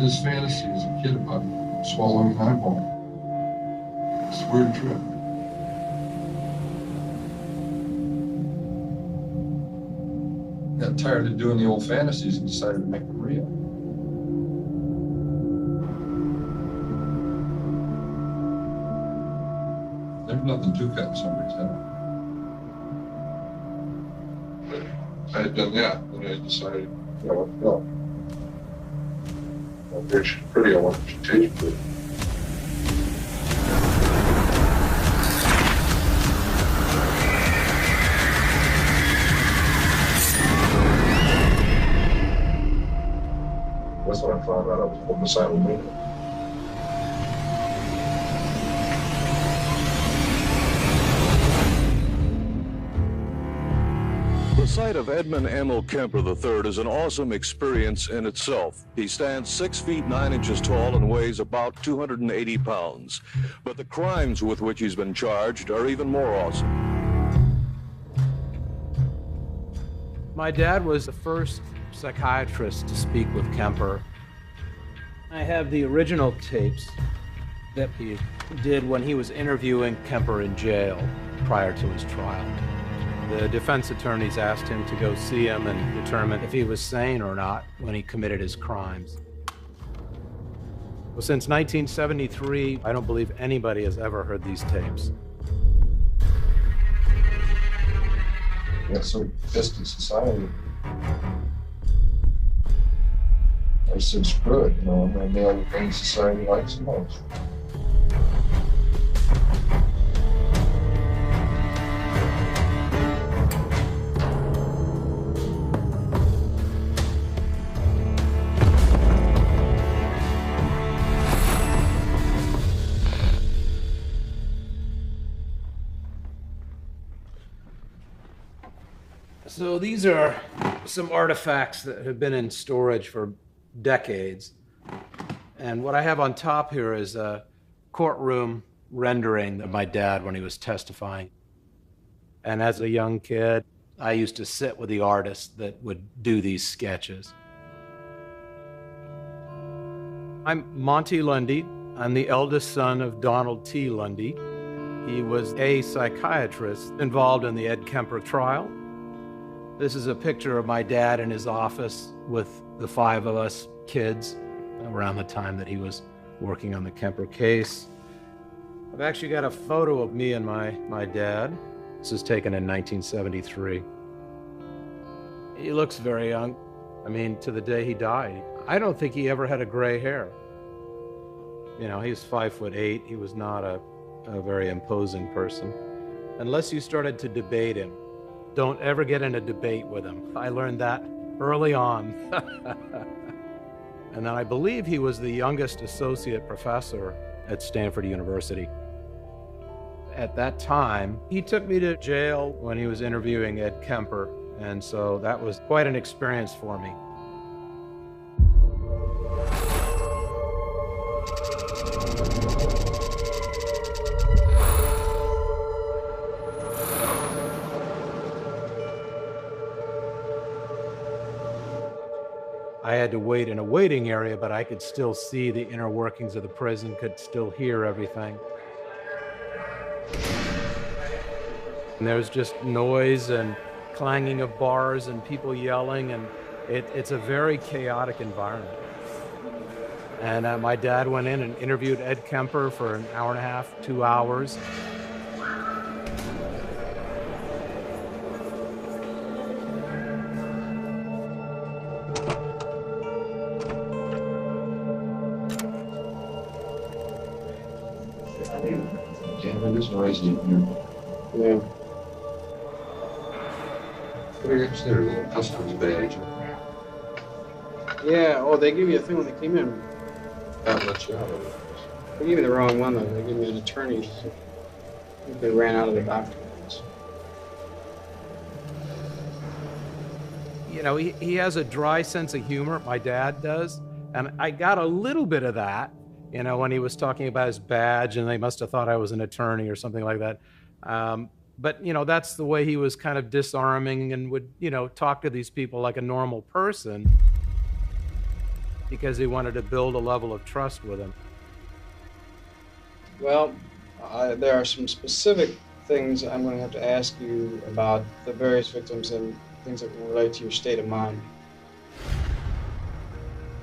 had this fantasy as a kid about swallowing an eyeball. It's a weird trip. Got tired of doing the old fantasies and decided to make them real. There's nothing to cut in somebody's head. But I had done that, and I decided, no. Well, she's pretty, I want to change pretty. That's what I found out. I was homicidal maniac. The sight of Edmund Kemper III is an awesome experience in itself. He stands 6 feet 9 inches tall and weighs about 280 pounds. But the crimes with which he's been charged are even more awesome. My dad was the first psychiatrist to speak with Kemper. I have the original tapes that he did when he was interviewing Kemper in jail prior to his trial. The defense attorneys asked him to go see him and determine if he was sane or not when he committed his crimes. Well, since 1973, I don't believe anybody has ever heard these tapes. Yeah, so pissed in society. I said, screw it, I'm gonna nail the thing society likes the most. So these are some artifacts that have been in storage for decades. And what I have on top here is a courtroom rendering of my dad when he was testifying. And as a young kid, I used to sit with the artists that would do these sketches. I'm Monty Lundy. I'm the eldest son of Donald T. Lundy. He was a psychiatrist involved in the Ed Kemper trial. This is a picture of my dad in his office with the 5 of us kids around the time that he was working on the Kemper case. I've actually got a photo of me and my dad. This was taken in 1973. He looks very young. I mean, to the day he died. I don't think he ever had a gray hair. He was 5'8". He was not a very imposing person. Unless you started to debate him. Don't ever get in a debate with him. I learned that early on. And then I believe he was the youngest associate professor at Stanford University. At that time, he took me to jail when he was interviewing Ed Kemper, and so that was quite an experience for me. I had to wait in a waiting area, but I could still see the inner workings of the prison, could still hear everything. And there was just noise and clanging of bars and people yelling, and it's a very chaotic environment. And my dad went in and interviewed Ed Kemper for an hour and a half, 2 hours. Damn, it is noisy in here. Yeah. What do you consider a little customer's badge? Yeah, they give you a thing when they came in. That lets you out of it. They gave me the wrong one, though. They gave me an attorney. I think they ran out of the documents. He has a dry sense of humor, my dad does, and I got a little bit of that, when he was talking about his badge, and they must have thought I was an attorney or something like that. But that's the way he was kind of disarming and would, talk to these people like a normal person. because he wanted to build a level of trust with him. Well, there are some specific things I'm going to have to ask you about the various victims and things that relate to your state of mind.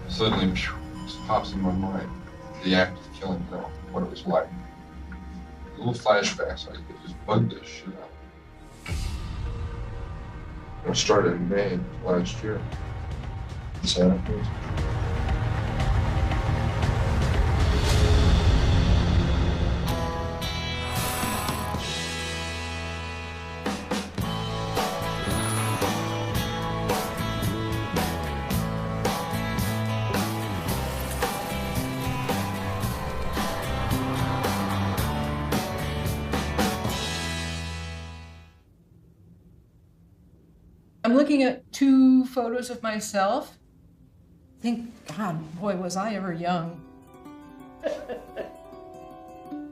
Suddenly, just pops in my mind the act of killing, what it was like. Little flashbacks, like it just bugged this shit out. It started in May last year in Santa Cruz. I'm looking at 2 photos of myself. Think, God, boy, was I ever young.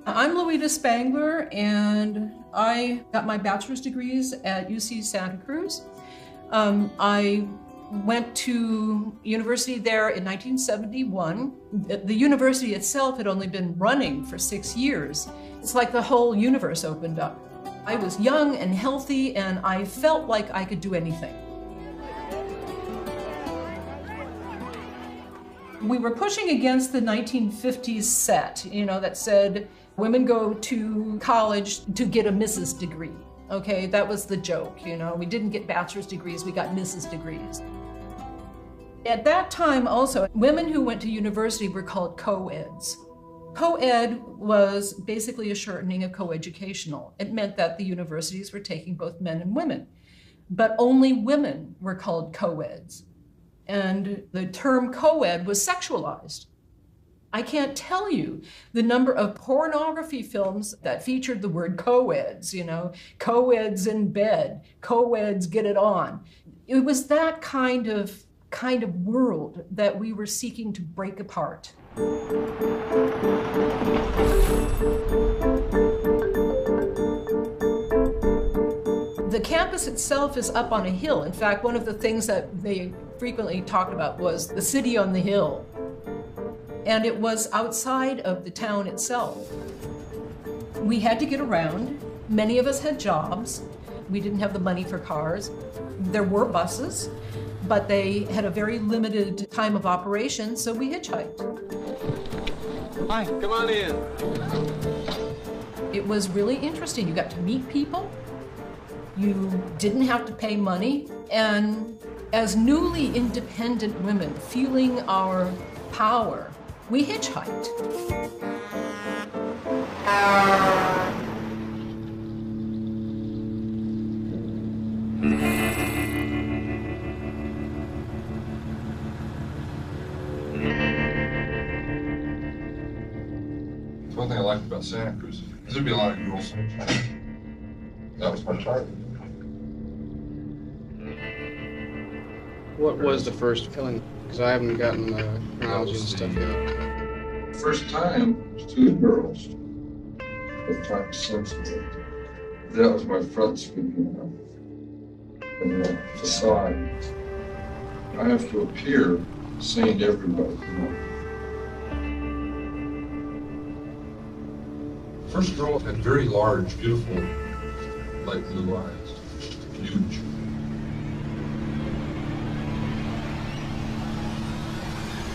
I'm Louita Spangler, and I got my bachelor's degrees at UC Santa Cruz. I went to university there in 1971. The university itself had only been running for 6 years. It's like the whole universe opened up. I was young and healthy, and I felt like I could do anything. We were pushing against the 1950s set, that said women go to college to get a Mrs. degree. Okay, that was the joke, We didn't get bachelor's degrees, we got Mrs. degrees. At that time also, women who went to university were called co-eds. Co-ed was basically a shortening of co-educational. It meant that the universities were taking both men and women, but only women were called co-eds. And the term co-ed was sexualized. I can't tell you the number of pornography films that featured the word co-eds, co-eds in bed, co-eds get it on. It was that kind of world that we were seeking to break apart. The campus itself is up on a hill. In fact, one of the things that they frequently talked about was the city on the hill. And it was outside of the town itself. We had to get around. Many of us had jobs. We didn't have the money for cars. There were buses, but they had a very limited time of operation, so we hitchhiked. Hi, come on in. It was really interesting. You got to meet people. You didn't have to pay money. And as newly independent women, feeling our power, we hitchhiked. One thing I liked about Santa Cruz is there'd be a lot of girls. That was my target. What was the first killing? Because I haven't gotten the chronology and stuff yet. First time was 2 girls. The time sensitive. That was my front speaking up. And the facade. I have to appear sane to everybody. First girl had very large, beautiful, light blue eyes. Huge.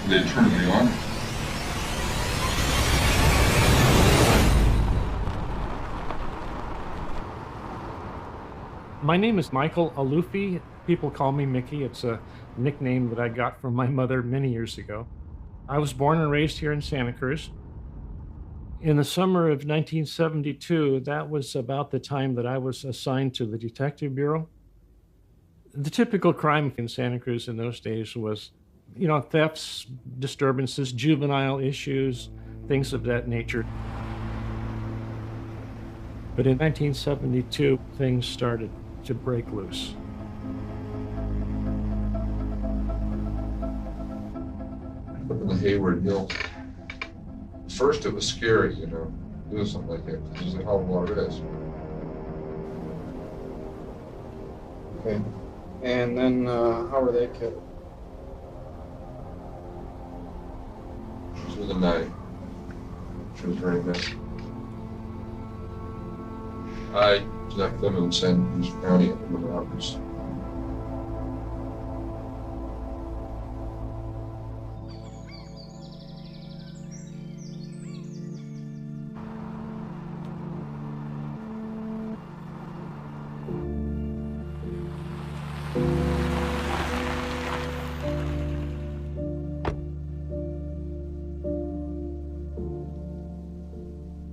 They turned me on. My name is Michael Alufi. People call me Mickey. It's a nickname that I got from my mother many years ago. I was born and raised here in Santa Cruz. In the summer of 1972, that was about the time that I was assigned to the Detective Bureau. The typical crime in Santa Cruz in those days was, thefts, disturbances, juvenile issues, things of that nature. But in 1972, things started to break loose. The Hayward Hills. First, it was scary, doing something like that. There's a hell of a lot of risk. Okay. And then, how were they killed? night. She was very messy. I left them in Santa Cruz County in Minneapolis.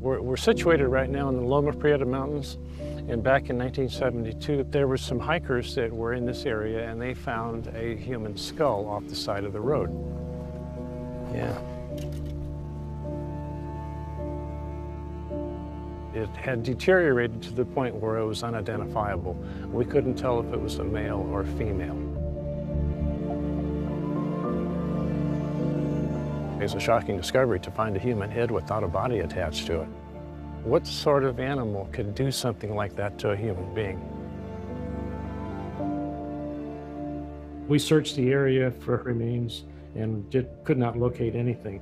We're situated right now in the Loma Prieta Mountains, and back in 1972 there were some hikers that were in this area and they found a human skull off the side of the road. Yeah. It had deteriorated to the point where it was unidentifiable. We couldn't tell if it was a male or female. It's a shocking discovery to find a human head without a body attached to it. What sort of animal could do something like that to a human being? We searched the area for remains and could not locate anything.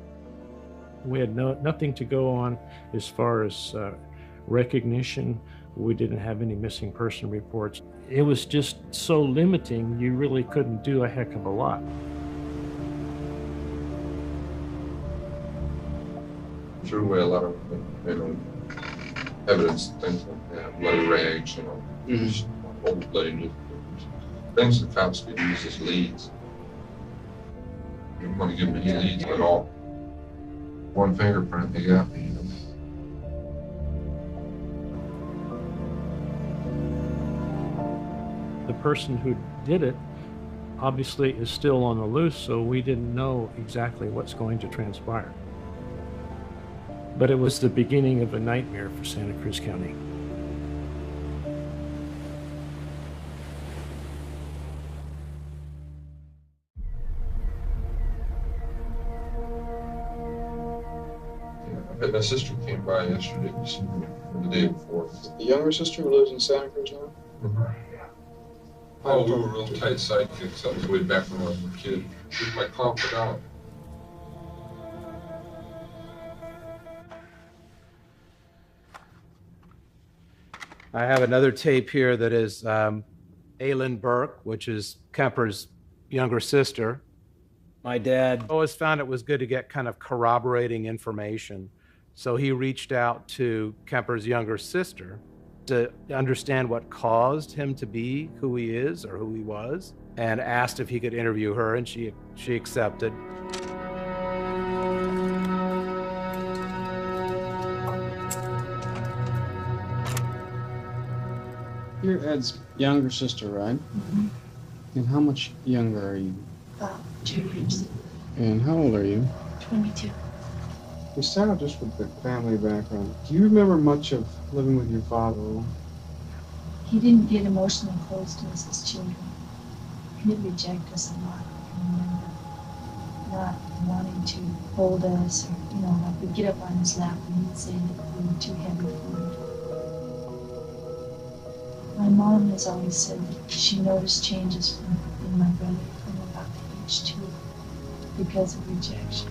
We had nothing to go on as far as recognition. We didn't have any missing person reports. It was just so limiting, you really couldn't do a heck of a lot. Threw away a lot of, evidence, things like that, bloody rags, old bloody newspapers, things that cops could use as leads. You don't want to give them any leads at all. One fingerprint they got me. The person who did it obviously is still on the loose, so we didn't know exactly what's going to transpire. But it was the beginning of a nightmare for Santa Cruz County. Yeah, my sister came by yesterday, or the day before. The younger sister who lives in Santa Cruz now? Mm-hmm. Oh, we were real tight sidekicks. That was way back when I was a kid. She was my confidant. I have another tape here that is Aylin Burke, which is Kemper's younger sister. My dad always found it was good to get kind of corroborating information. So he reached out to Kemper's younger sister to understand what caused him to be who he is or who he was, and asked if he could interview her, and she accepted. You're Ed's younger sister, right? Mm-hmm. And how much younger are you? About 2 years. And how old are you? 22. We start out just with the family background. Do you remember much of living with your father? He didn't get emotionally close to us as children. He did reject us a lot. I remember not wanting to hold us, or, like we'd get up on his lap and he'd say that we were too heavy for him. My mom has always said that she noticed changes in my brother from about the age 2 because of rejection.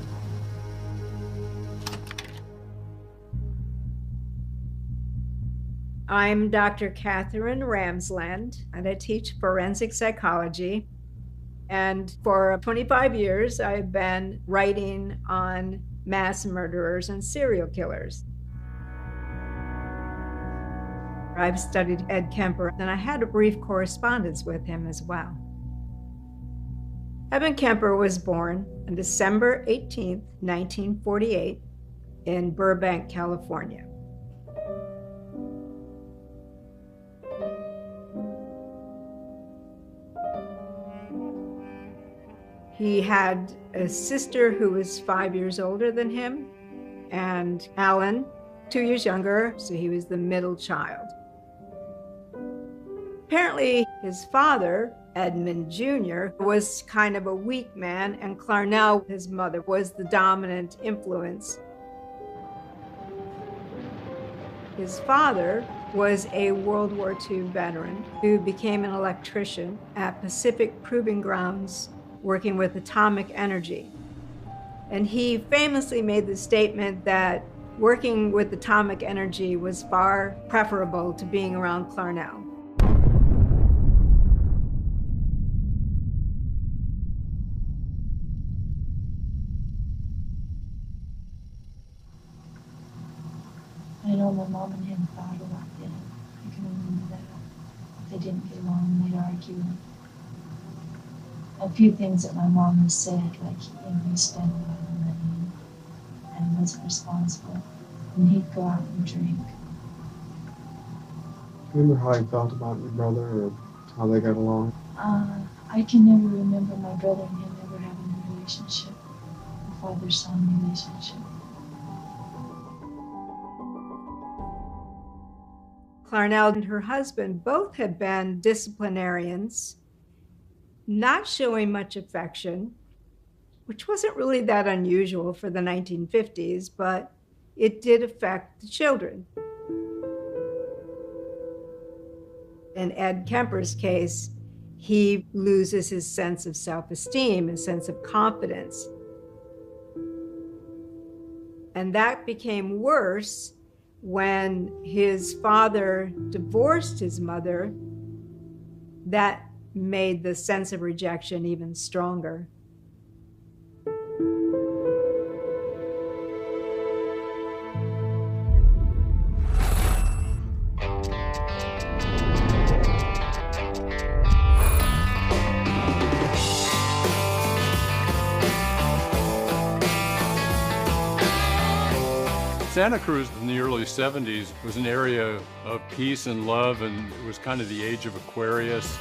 I'm Dr. Catherine Ramsland, and I teach forensic psychology. And for 25 years, I've been writing on mass murderers and serial killers. I've studied Ed Kemper, and I had a brief correspondence with him as well. Edmund Kemper was born on December 18, 1948, in Burbank, California. He had a sister who was 5 years older than him, and Alan, 2 years younger, so he was the middle child. Apparently, his father, Edmund Jr., was kind of a weak man, and Clarnell, his mother, was the dominant influence. His father was a World War II veteran who became an electrician at Pacific Proving Grounds working with atomic energy. And he famously made the statement that working with atomic energy was far preferable to being around Clarnell. I know my mom and him fought a lot then. I can remember that. They didn't get along, they'd argue. A few things that my mom has said, like he spent a lot of money and wasn't responsible. And he'd go out and drink. Do you remember how he felt about your brother or how they got along? I can never remember my brother and him ever having a relationship, a father-son relationship. Clarnell and her husband both had been disciplinarians, not showing much affection, which wasn't really that unusual for the 1950s, but it did affect the children. In Ed Kemper's case, he loses his sense of self-esteem, his sense of confidence. And that became worse when his father divorced his mother. That made the sense of rejection even stronger. Santa Cruz in the early 70s was an area of peace and love, and it was kind of the age of Aquarius.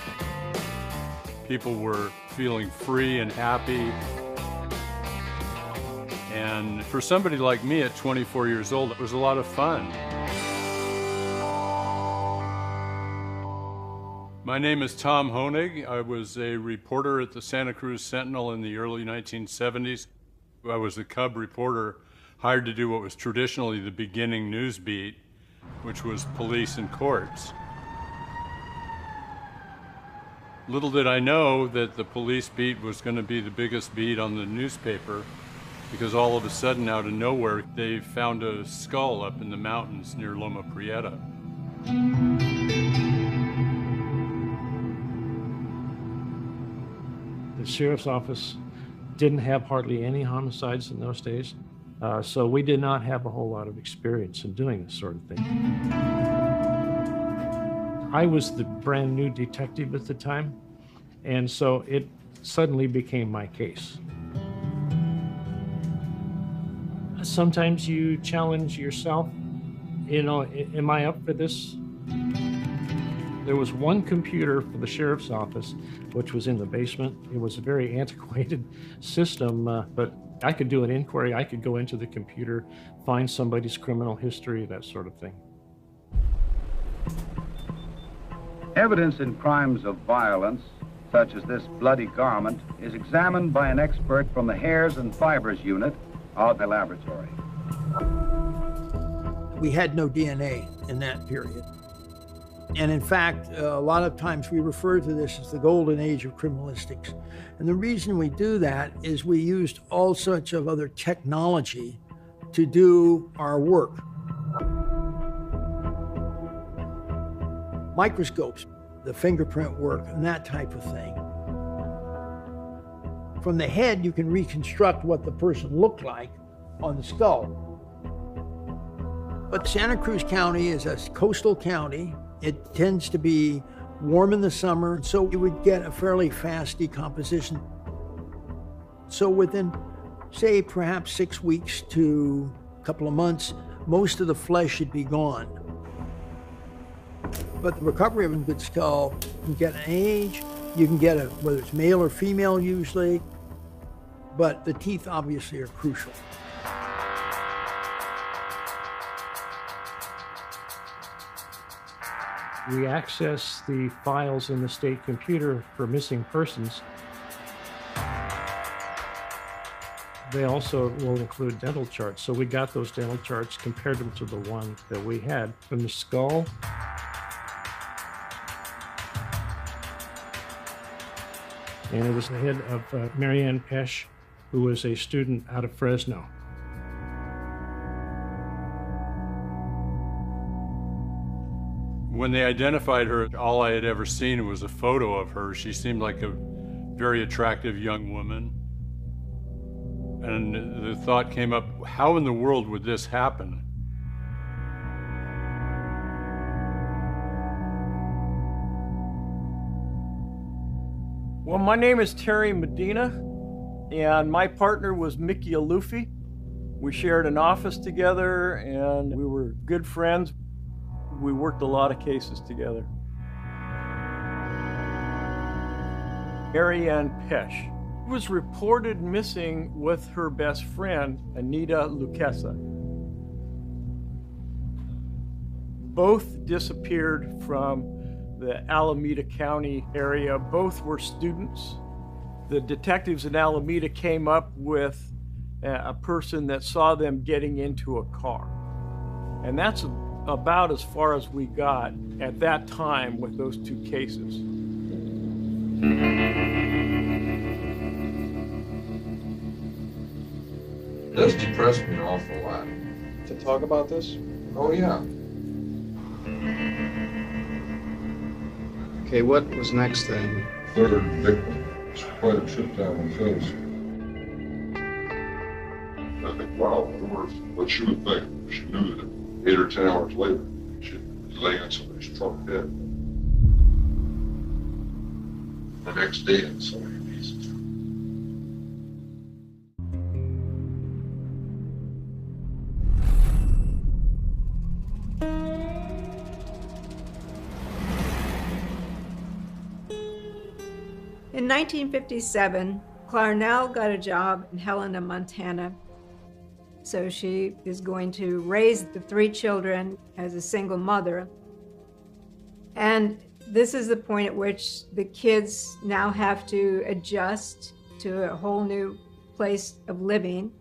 People were feeling free and happy. And for somebody like me at 24 years old, it was a lot of fun. My name is Tom Honig. I was a reporter at the Santa Cruz Sentinel in the early 1970s. I was a cub reporter hired to do what was traditionally the beginning news beat, which was police and courts. Little did I know that the police beat was going to be the biggest beat on the newspaper, because all of a sudden, out of nowhere, they found a skull up in the mountains near Loma Prieta. The sheriff's office didn't have hardly any homicides in those days. So we did not have a whole lot of experience in doing this sort of thing. I was the brand new detective at the time, and so it suddenly became my case. Sometimes you challenge yourself, am I up for this? There was one computer for the sheriff's office, which was in the basement. It was a very antiquated system, but I could do an inquiry. I could go into the computer, find somebody's criminal history, that sort of thing. Evidence in crimes of violence, such as this bloody garment, is examined by an expert from the hairs and fibers unit of the laboratory. We had no DNA in that period. And in fact, a lot of times we refer to this as the golden age of criminalistics. And the reason we do that is we used all sorts of other technology to do our work. Microscopes, the fingerprint work, and that type of thing. From the head, you can reconstruct what the person looked like on the skull. But Santa Cruz County is a coastal county. It tends to be warm in the summer, so you would get a fairly fast decomposition. So within, say, perhaps 6 weeks to a couple of months, most of the flesh should be gone. But the recovery of a good skull, you can get an age, you can get whether it's male or female usually, but the teeth obviously are crucial. We access the files in the state computer for missing persons. They also will include dental charts. So we got those dental charts, compared them to the one that we had from the skull. And it was the head of Marianne Pesch, who was a student out of Fresno. When they identified her, all I had ever seen was a photo of her. She seemed like a very attractive young woman. And the thought came up, how in the world would this happen? Well, my name is Terry Medina, and my partner was Mickey Alufi. We shared an office together, and we were good friends. We worked a lot of cases together. Mary Ann Pesh was reported missing with her best friend, Anita Luquesa. Both disappeared from the Alameda County area. Both were students. The detectives in Alameda came up with a person that saw them getting into a car. And that's about as far as we got at that time with those two cases. This depressed me an awful lot. To talk about this? Oh, yeah. Okay, what was next then? Third victim. It's quite a trip down the coast. I think, wow, what she would think if she knew that 8 or 10 hours later, she'd be laying on somebody's truck dead. The next day in so many pieces. In 1957, Clarnell got a job in Helena, Montana. So she is going to raise the 3 children as a single mother. And this is the point at which the kids now have to adjust to a whole new place of living.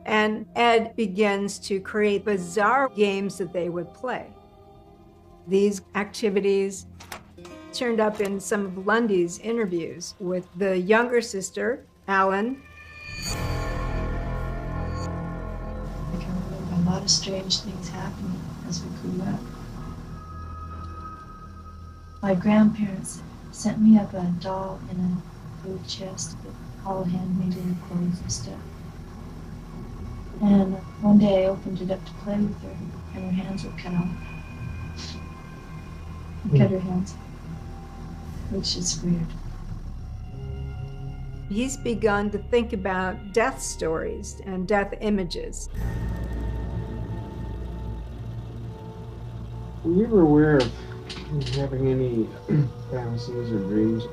And Ed begins to create bizarre games that they would play. These activities turned up in some of Lundy's interviews with the younger sister, Alan. I can remember a lot of strange things happening as we grew up. My grandparents sent me up a doll in a blue chest with all handmade clothes and stuff. And one day I opened it up to play with her, and her hands were cut off. Cut her hands, which is weird. He's begun to think about death stories and death images. Were you ever aware of having any fantasies or dreams?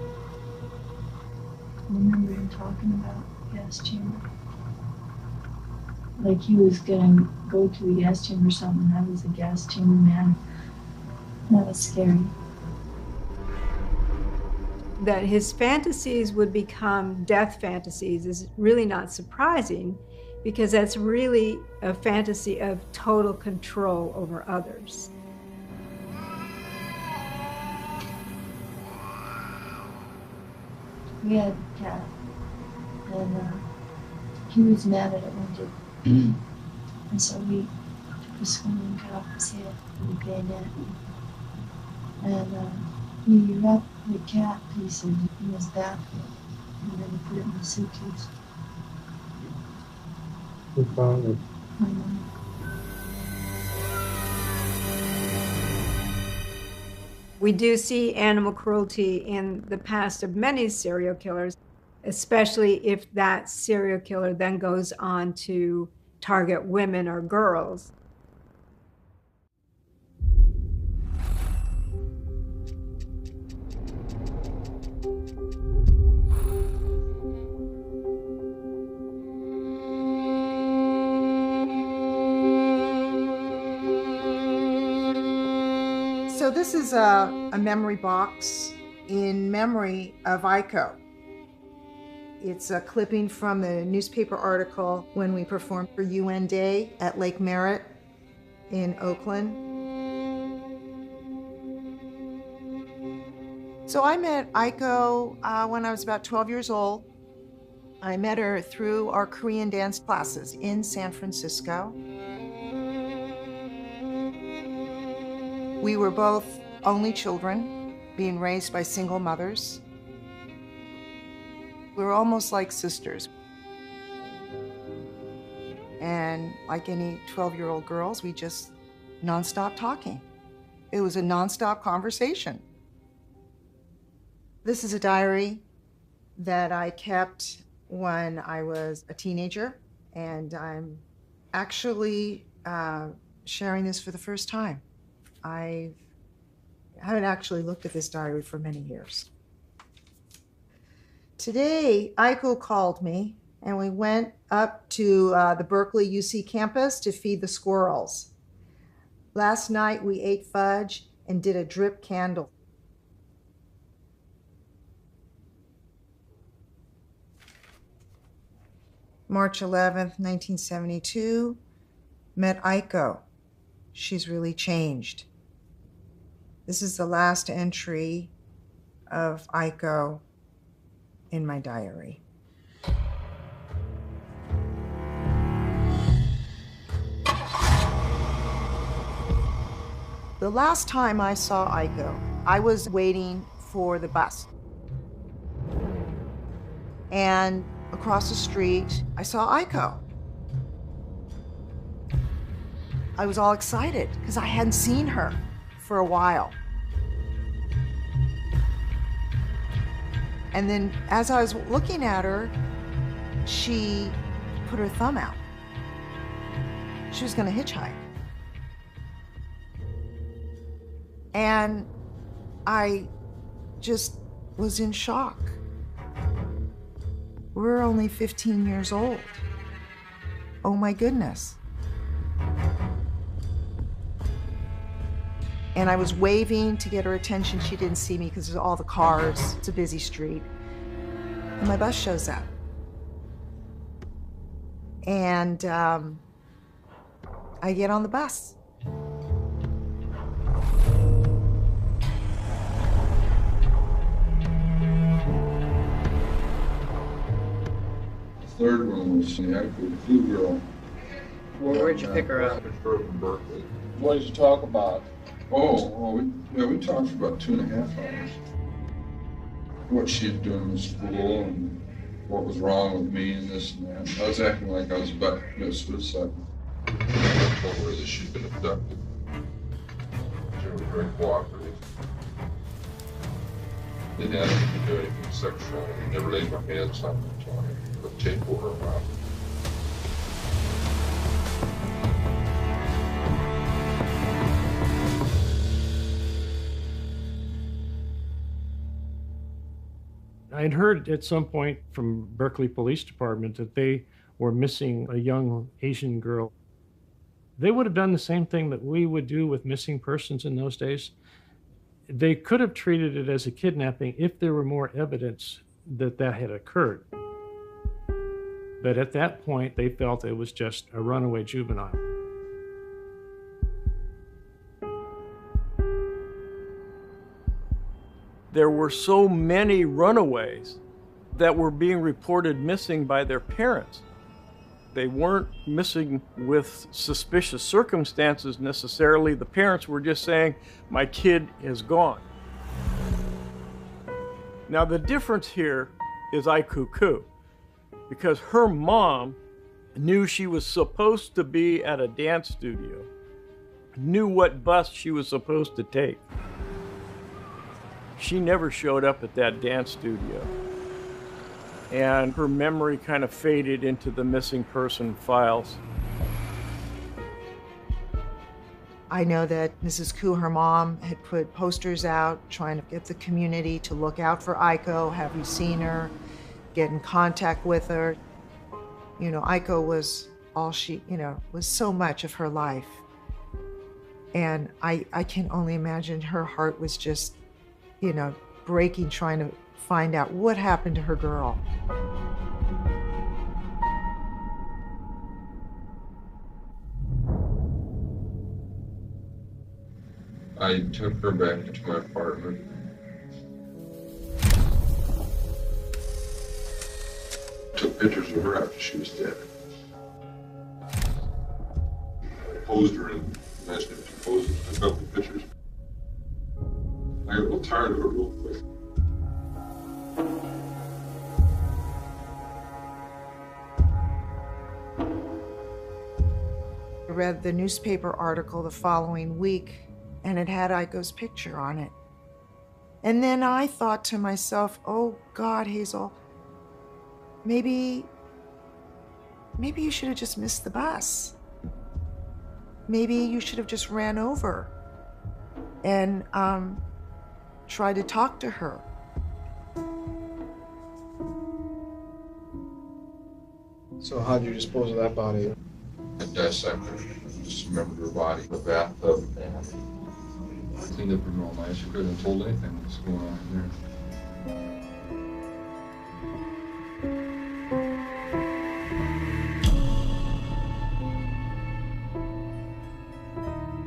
I remember him talking about gas chamber. Like he was gonna go to a gas chamber or something, and I was a gas chamber man. That was scary. That his fantasies would become death fantasies is really not surprising, because that's really a fantasy of total control over others. We had a cat, and he was mad at it one day. And so we took a swing and cut off his head with a bayonet. And we wrapped the cat piece in his back, and then we put it in the suitcase. Who found it? My mom. We do see animal cruelty in the past of many serial killers, especially if that serial killer then goes on to target women or girls. So this is a memory box in memory of Iko. It's a clipping from a newspaper article when we performed for UN Day at Lake Merritt in Oakland. So I met Iko when I was about 12 years old. I met her through our Korean dance classes in San Francisco. We were both only children, being raised by single mothers. We were almost like sisters. And like any 12-year-old girls, we just nonstop talking. It was a nonstop conversation. This is a diary that I kept when I was a teenager, and I'm actually sharing this for the first time. I haven't actually looked at this diary for many years. Today, Aiko called me, and we went up to the Berkeley UC campus to feed the squirrels. Last night, we ate fudge and did a drip candle. March 11th, 1972, met Aiko. She's really changed. This is the last entry of Aiko in my diary. The last time I saw Aiko, I was waiting for the bus. And across the street, I saw Aiko. I was all excited because I hadn't seen her for a while. And then as I was looking at her, she put her thumb out. She was going to hitchhike. And I just was in shock. We're only 15 years old. Oh my goodness. And I was waving to get her attention. She didn't see me because there's all the cars. It's a busy street. And my bus shows up. And I get on the bus. The third one was the Aiko Clue Girl. Well, where'd you pick her up? From Berkeley. What did you talk about? We talked for about 2.5 hours. What she had done in school and what was wrong with me and this and that. I was acting like I was about to commit suicide. I told her that she'd been abducted. She was very cooperative. Didn't ask me to do anything sexual. I never laid my hands on her until I put tape over her mouth. I had heard at some point from Berkeley Police Department that they were missing a young Asian girl. They would have done the same thing that we would do with missing persons in those days. They could have treated it as a kidnapping if there were more evidence that that had occurred. But at that point, they felt it was just a runaway juvenile. There were so many runaways that were being reported missing by their parents. They weren't missing with suspicious circumstances necessarily. The parents were just saying, my kid is gone. Now the difference here is Aiko, because her mom knew she was supposed to be at a dance studio, knew what bus she was supposed to take. She never showed up at that dance studio. And her memory kind of faded into the missing person files. I know that Mrs. Koo, her mom, had put posters out trying to get the community to look out for Aiko. Have you seen her? Get in contact with her. You know, Aiko was all she, was so much of her life. And I can only imagine her heart was just, breaking, trying to find out what happened to her girl. I took her back to my apartment. took pictures of her after she was dead. I posed her and asked her to pose a couple of pictures. I got a little tired of it real quick. I read the newspaper article the following week, and it had Aiko's picture on it. And then I thought to myself, oh God, Hazel, maybe you should have just missed the bus. Maybe you should have just ran over and tried to talk to her. So how'd you dispose of that body? I dissected her, dismembered her body in the bathtub. Cleaned up her real nice. She couldn't have told anything what's going on in there.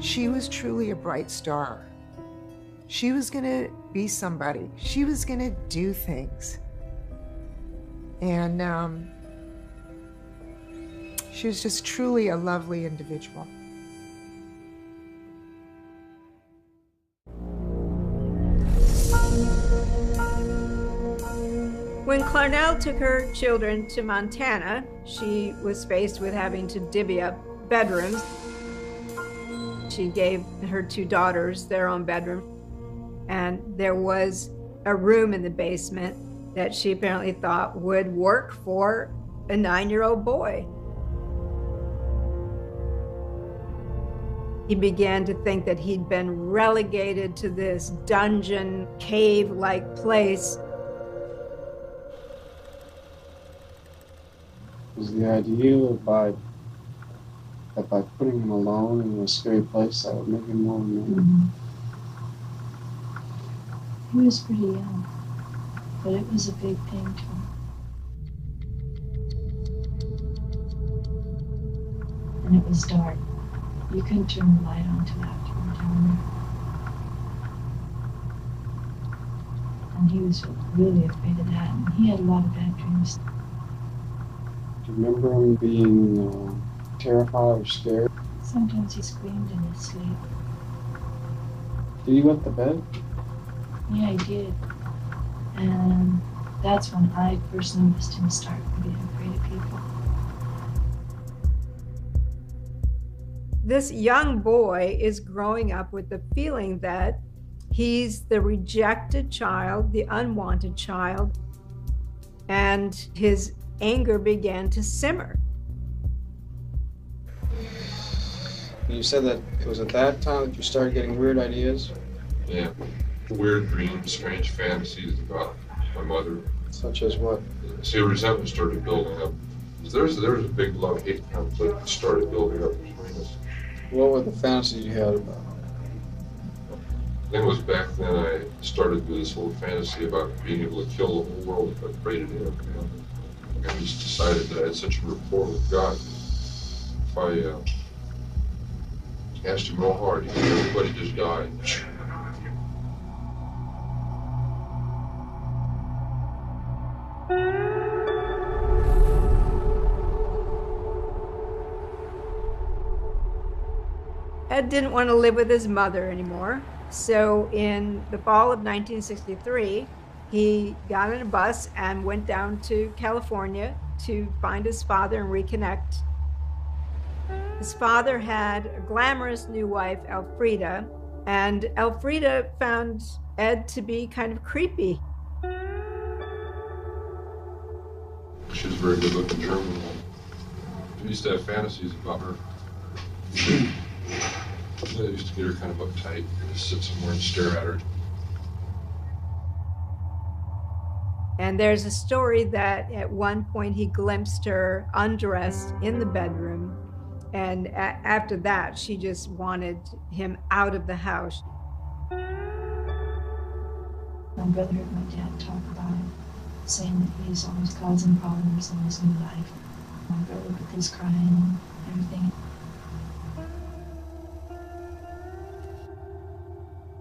She was truly a bright star. She was gonna be somebody. She was gonna do things. And she was just truly a lovely individual. When Clarnell took her children to Montana, she was faced with having to divvy up bedrooms. She gave her 2 daughters their own bedroom, and there was a room in the basement that she apparently thought would work for a 9-year-old boy. He began to think that he'd been relegated to this dungeon, cave-like place. Was the idea that by putting him alone in a scary place, that would make him more human? He was pretty young, but it was a big thing to him. And it was dark. You couldn't turn the light on till after you were down there. And he was really afraid of that, and he had a lot of bad dreams. Do you remember him being terrified or scared? Sometimes he screamed in his sleep. Did he wet the bed? Yeah, he did. And that's when I first noticed him start getting afraid of people. This young boy is growing up with the feeling that he's the rejected child, the unwanted child, and his anger began to simmer. You said that it was at that time that you started getting weird ideas? Yeah. Weird dreams, strange fantasies about my mother. Such as what? See, resentment started building up. There was a big love-hate conflict that started building up between us. What were the fantasies you had about? I think it was back then I started with this whole fantasy about being able to kill the whole world if I prayed to him. I just decided that I had such a rapport with God. If I asked him real hard, everybody just died. Ed didn't want to live with his mother anymore. So in the fall of 1963, he got on a bus and went down to California to find his father and reconnect. His father had a glamorous new wife, Elfrida, and Elfrida found Ed to be kind of creepy. She was a very good-looking German woman. I used to have fantasies about her. I used to get her kind of uptight, just sit somewhere and stare at her. And there's a story that at one point he glimpsed her undressed in the bedroom, and after that she just wanted him out of the house. My brother heard my dad talk about him, saying that he's always causing problems in his new life. My brother with his crying and everything.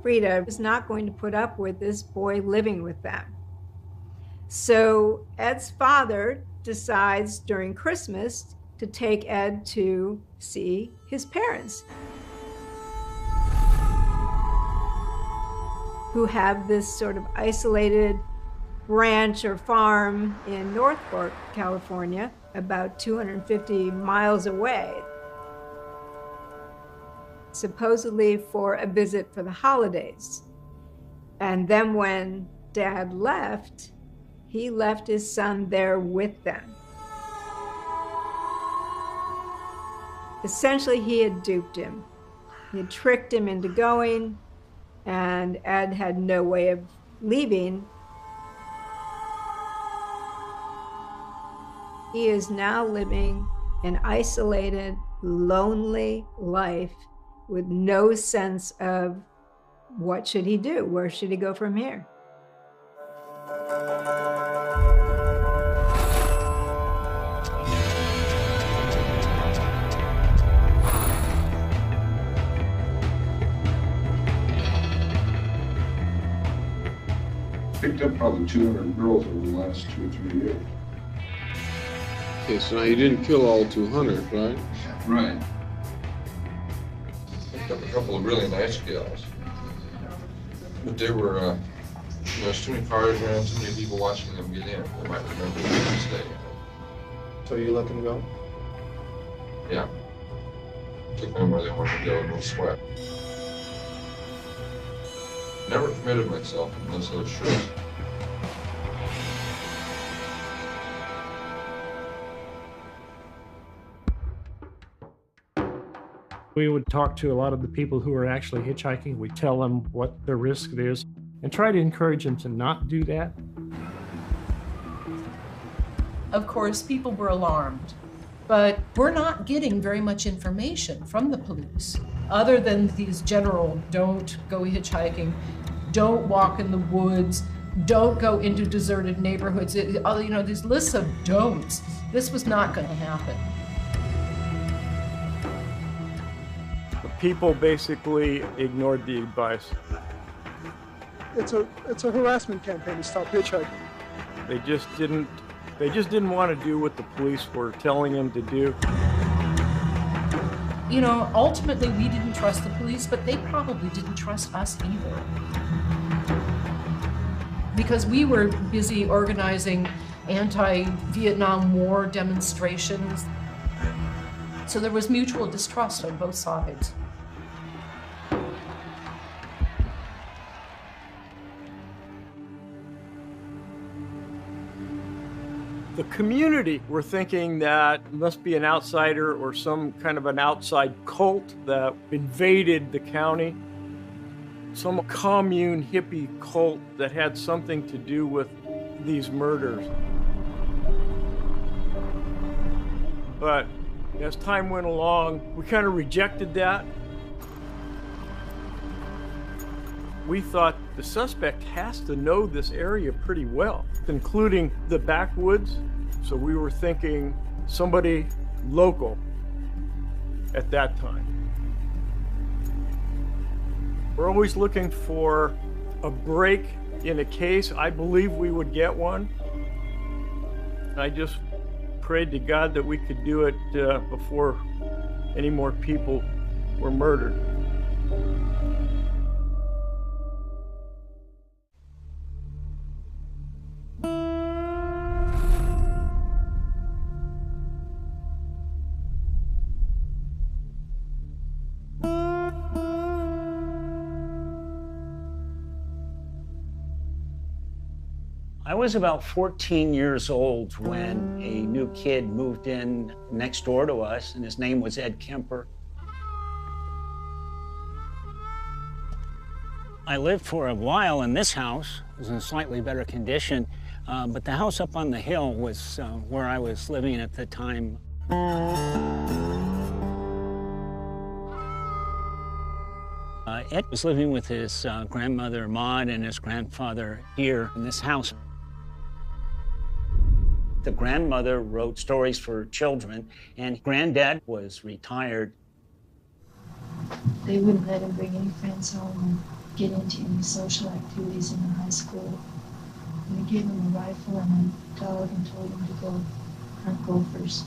Frida was not going to put up with this boy living with them. So Ed's father decides during Christmas to take Ed to see his parents, who have this sort of isolated ranch or farm in North Fork, California, about 250 miles away, supposedly for a visit for the holidays. And then when Dad left, he left his son there with them. Essentially, he had duped him. He had tricked him into going, and Ed had no way of leaving. He is now living an isolated, lonely life with no sense of what should he do? Where should he go from here? Picked up probably 200 girls over the last 2 or 3 years. Okay, so now you didn't kill all 200, right? Right. Picked up a couple of really nice gals. But they were, there's too many cars around, too many people watching them get in. They might remember the next day. So you let them go? Yeah. Took them where they wanted to go, no sweat. Never committed myself unless I was sure. We would talk to a lot of the people who are actually hitchhiking. We tell them what the risk is and try to encourage them to not do that. Of course, people were alarmed, but we're not getting very much information from the police other than these general, don't go hitchhiking, don't walk in the woods, don't go into deserted neighborhoods. These lists of don'ts. This was not going to happen. People basically ignored the advice. It's a harassment campaign to stop hitchhiking. They just didn't want to do what the police were telling them to do. Ultimately we didn't trust the police, but they probably didn't trust us either. Because we were busy organizing anti-Vietnam War demonstrations. So there was mutual distrust on both sides. The community were thinking that it must be an outsider or some kind of an outside cult that invaded the county. Some commune hippie cult that had something to do with these murders. But as time went along, we kind of rejected that. We thought the suspect has to know this area pretty well, including the backwoods. So we were thinking somebody local at that time. We're always looking for a break in a case. I believe we would get one. I just prayed to God that we could do it before any more people were murdered. I was about 14 years old when a new kid moved in next door to us, and his name was Ed Kemper. I lived for a while in this house. It was in slightly better condition, but the house up on the hill was where I was living at the time. Ed was living with his grandmother, Maud, and his grandfather here in this house. The grandmother wrote stories for children, and Granddad was retired. They wouldn't let him bring any friends home and get into any social activities in the high school. And they gave him a rifle and a dog and told him to go aren't golfers,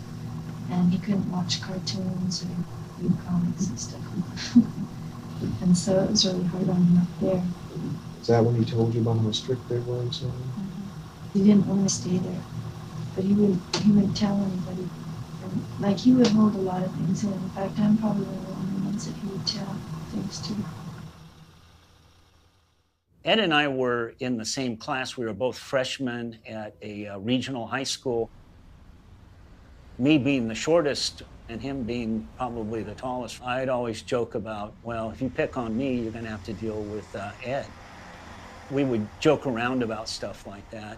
and he couldn't watch cartoons or read comics and stuff. And so it was really hard on him up there. Is that when he told you about how strict they were and so on? He didn't want to stay there, but he wouldn't tell anybody. And, like, he would hold a lot of things in. In fact, I'm probably one of the only ones that he would tell things to. Ed and I were in the same class. We were both freshmen at a regional high school. Me being the shortest and him being probably the tallest, I'd always joke about, well, if you pick on me, you're going to have to deal with Ed. We would joke around about stuff like that.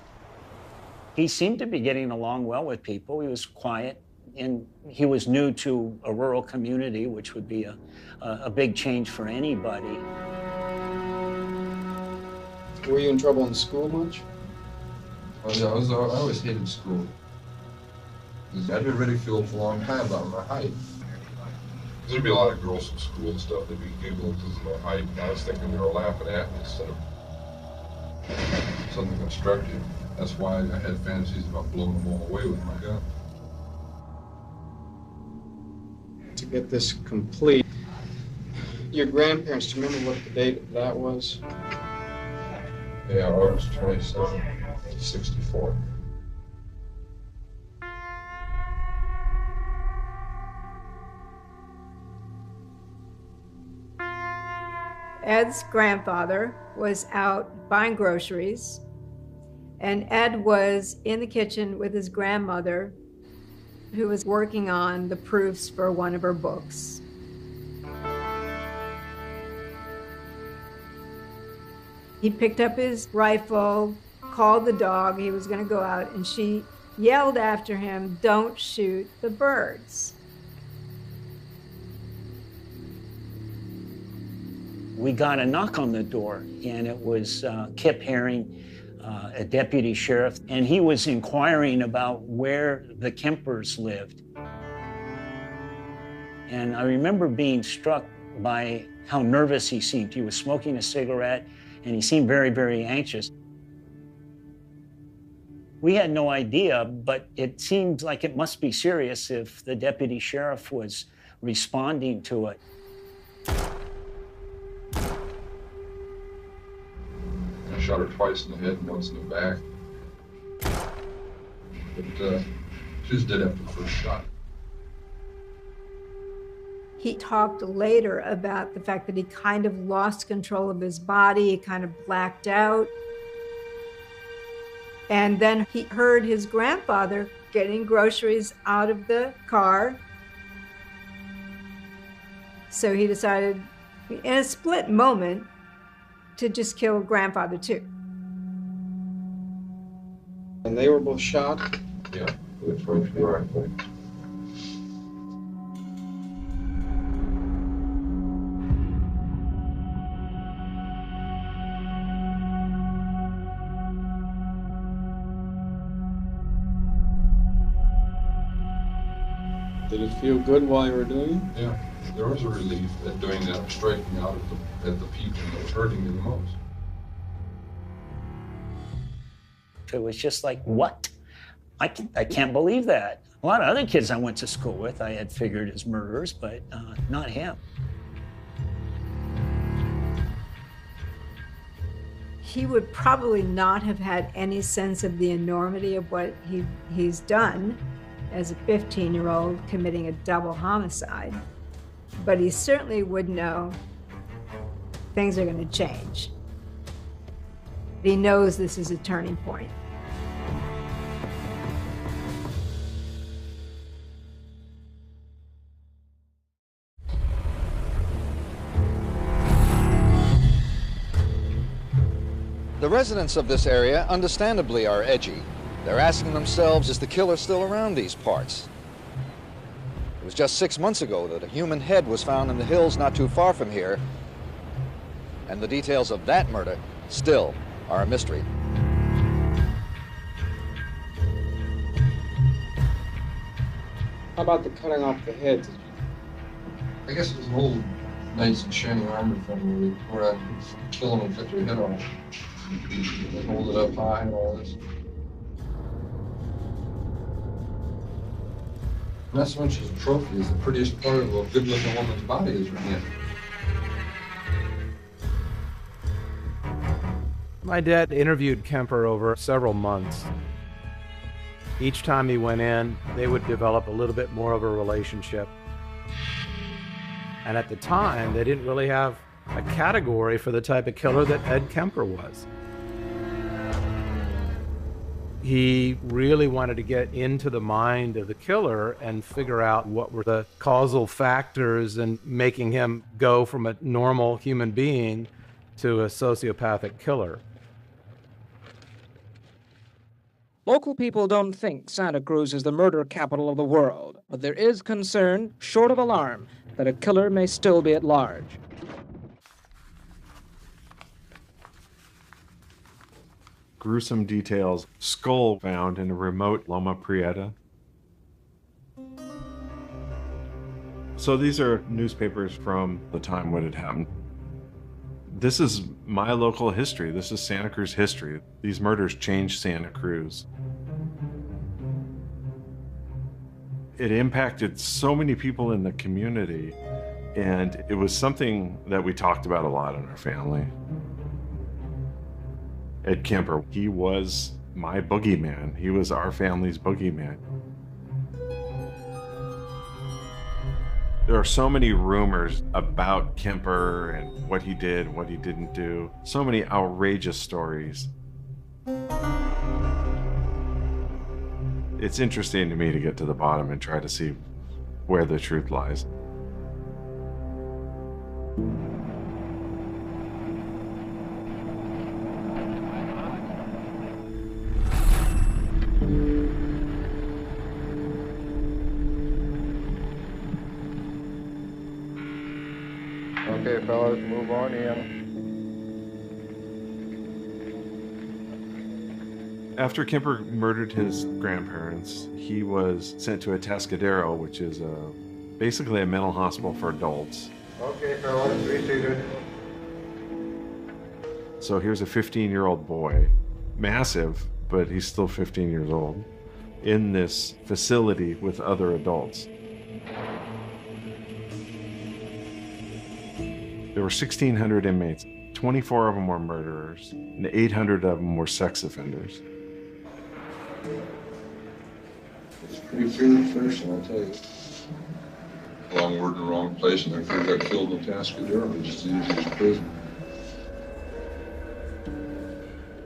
He seemed to be getting along well with people. He was quiet, and he was new to a rural community, which would be a big change for anybody. Were you in trouble in school much? Oh, yeah, I always hated school. I'd been ridiculed for a long time about my height. There'd be a lot of girls in school and stuff. They'd be giggling because of my height. And I was thinking they were laughing at me instead of something constructive. That's why I had fantasies about blowing them all away with my gun. To get this complete, your grandparents, do you remember what the date of that was? Yeah, August 27, 64. Ed's grandfather was out buying groceries, and Ed was in the kitchen with his grandmother, who was working on the proofs for one of her books. He picked up his rifle, called the dog, he was going to go out, and she yelled after him, "Don't shoot the birds." We got a knock on the door, and it was Kip Herring, a deputy sheriff, and he was inquiring about where the Kempers lived. And I remember being struck by how nervous he seemed. He was smoking a cigarette, and he seemed very, very anxious. We had no idea, but it seemed like it must be serious if the deputy sheriff was responding to it. I shot her twice in the head and once in the back. But she was dead after the first shot. He talked later about the fact that he kind of lost control of his body, he kind of blacked out. And then he heard his grandfather getting groceries out of the car. So he decided, in a split moment, to just kill grandfather too. And they were both shot? Yeah, with a 22 rifle. Did it feel good while you were doing it? Yeah, there was a relief at doing that, striking out at the people that was hurting me the most. It was just like, what? I can't believe that. A lot of other kids I went to school with, I had figured as murderers, but not him. He would probably not have had any sense of the enormity of what he's done as a 15-year-old committing a double homicide, but he certainly would know things are going to change. He knows this is a turning point. The residents of this area understandably are edgy. They're asking themselves, is the killer still around these parts? It was just 6 months ago that a human head was found in the hills not too far from here, and the details of that murder still are a mystery. How about the cutting off the head? I guess it was an old Knights in Shining Armor thing where I'd kill them and cut their head off. And hold it up high and all this. Not so much as a trophy as the prettiest part of a good-looking woman's body is right here. My dad interviewed Kemper over several months. Each time he went in, they would develop a little bit more of a relationship. And at the time, they didn't really have a category for the type of killer that Ed Kemper was. He really wanted to get into the mind of the killer and figure out what were the causal factors in making him go from a normal human being to a sociopathic killer. Local people don't think Santa Cruz is the murder capital of the world, but there is concern, short of alarm, that a killer may still be at large. Gruesome details. Skull found in a remote Loma Prieta. So these are newspapers from the time when it happened. This is my local history. This is Santa Cruz history. These murders changed Santa Cruz. It impacted so many people in the community, and it was something that we talked about a lot in our family. Ed Kemper, he was my boogeyman. He was our family's boogeyman. There are so many rumors about Kemper and what he did, what he didn't do. So many outrageous stories. It's interesting to me to get to the bottom and try to see where the truth lies. Okay, fellas, move on in. After Kemper murdered his grandparents, he was sent to a Atascadero, which is basically a mental hospital for adults. Okay, fellas, be seated. So here's a 15-year-old boy, massive, but he's still 15 years old, in this facility with other adults. There were 1,600 inmates. 24 of them were murderers, and 800 of them were sex offenders. It's pretty fearsome, I'll tell you. Wrong word in the wrong place, and I think I got killed in Atascadero, just as easy as prison.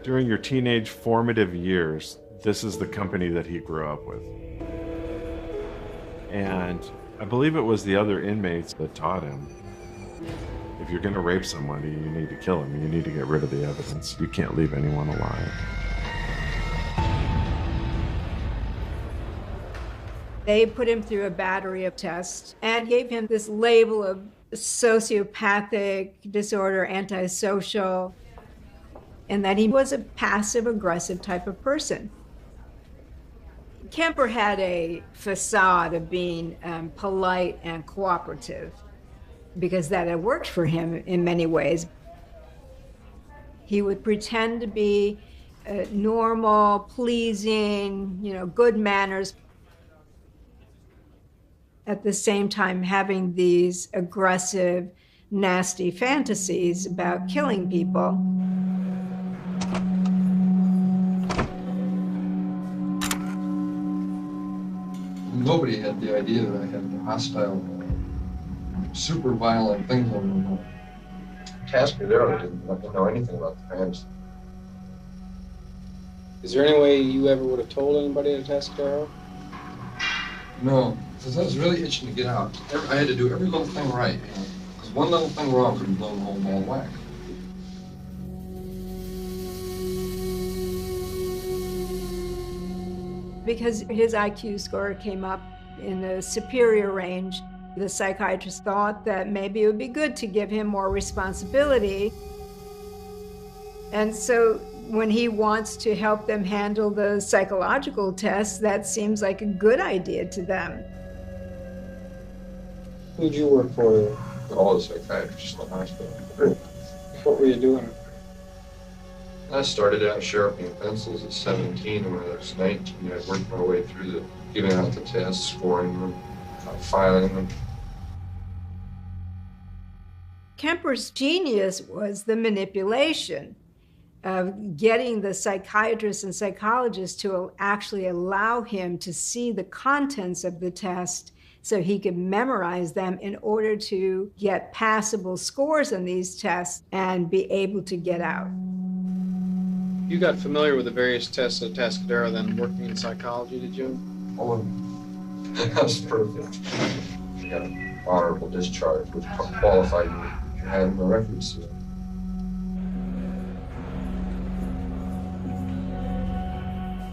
During your teenage formative years, this is the company that he grew up with. And I believe it was the other inmates that taught him, if you're going to rape somebody, you need to kill him. You need to get rid of the evidence. You can't leave anyone alive. They put him through a battery of tests and gave him this label of sociopathic disorder, antisocial, and that he was a passive-aggressive type of person. Kemper had a facade of being polite and cooperative, because that had worked for him in many ways. He would pretend to be normal, pleasing, good manners, at the same time having these aggressive, nasty fantasies about killing people. Nobody had the idea that I had the hostile, super violent things on me. Atascadero didn't know anything about the fantasy. Is there any way you ever would have told anybody at Atascadero? No, because I was really itching to get out. I had to do every little thing right, because one little thing wrong could have blown the whole ball whack. Because his IQ score came up in the superior range, the psychiatrist thought that maybe it would be good to give him more responsibility. And so when he wants to help them handle the psychological tests, that seems like a good idea to them. Who'd you work for? All the psychiatrists in the hospital. What were you doing? I started out sharpening pencils at 17, and when I was 19, I worked my way through giving out the tests, scoring them, filing them. Kemper's genius was the manipulation of getting the psychiatrists and psychologists to actually allow him to see the contents of the test so he could memorize them in order to get passable scores on these tests and be able to get out. You got familiar with the various tests at Atascadero then working in psychology, did you? All of them. That was perfect. I got an honorable discharge, which qualified me for having my records sealed.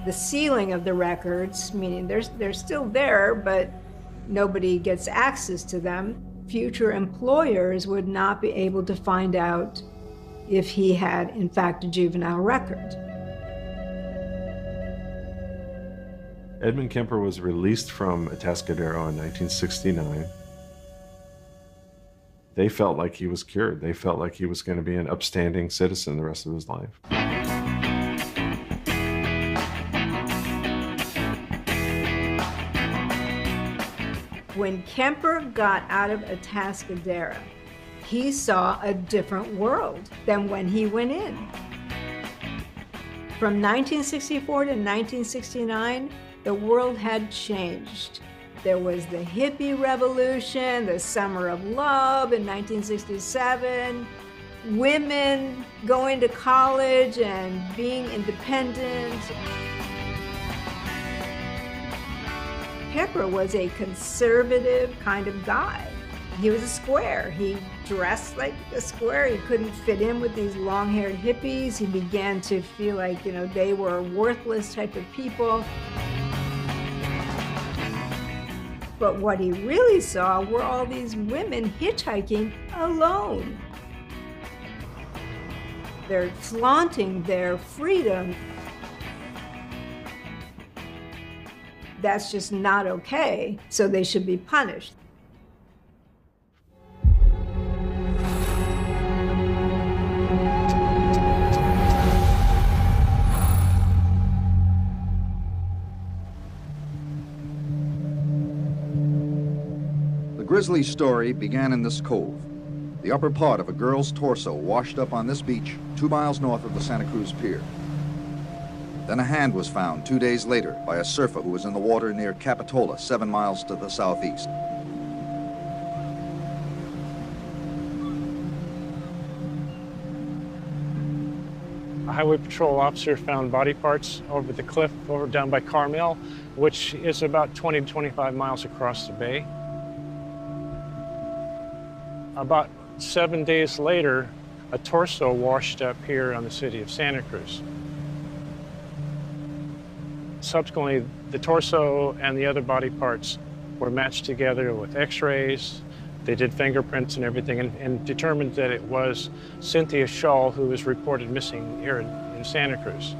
The sealing of the records, meaning they're still there, but nobody gets access to them. Future employers would not be able to find out if he had, in fact, a juvenile record. Edmund Kemper was released from Atascadero in 1969. They felt like he was cured. They felt like he was going to be an upstanding citizen the rest of his life. When Kemper got out of Atascadero, he saw a different world than when he went in. From 1964 to 1969, the world had changed. There was the hippie revolution, the summer of love in 1967, women going to college and being independent. Kemper was a conservative kind of guy. He was a square. He dressed like a square. He couldn't fit in with these long-haired hippies. He began to feel like, they were worthless type of people. But what he really saw were all these women hitchhiking alone. They're flaunting their freedom. That's just not okay, so they should be punished. The grisly story began in this cove. The upper part of a girl's torso washed up on this beach 2 miles north of the Santa Cruz Pier. Then a hand was found 2 days later by a surfer who was in the water near Capitola, 7 miles to the southeast. A highway patrol officer found body parts over the cliff over down by Carmel, which is about 20 to 25 miles across the bay. About 7 days later, a torso washed up here on the city of Santa Cruz. Subsequently, the torso and the other body parts were matched together with x-rays. They did fingerprints and everything and determined that it was Cynthia Shaw who was reported missing here in Santa Cruz.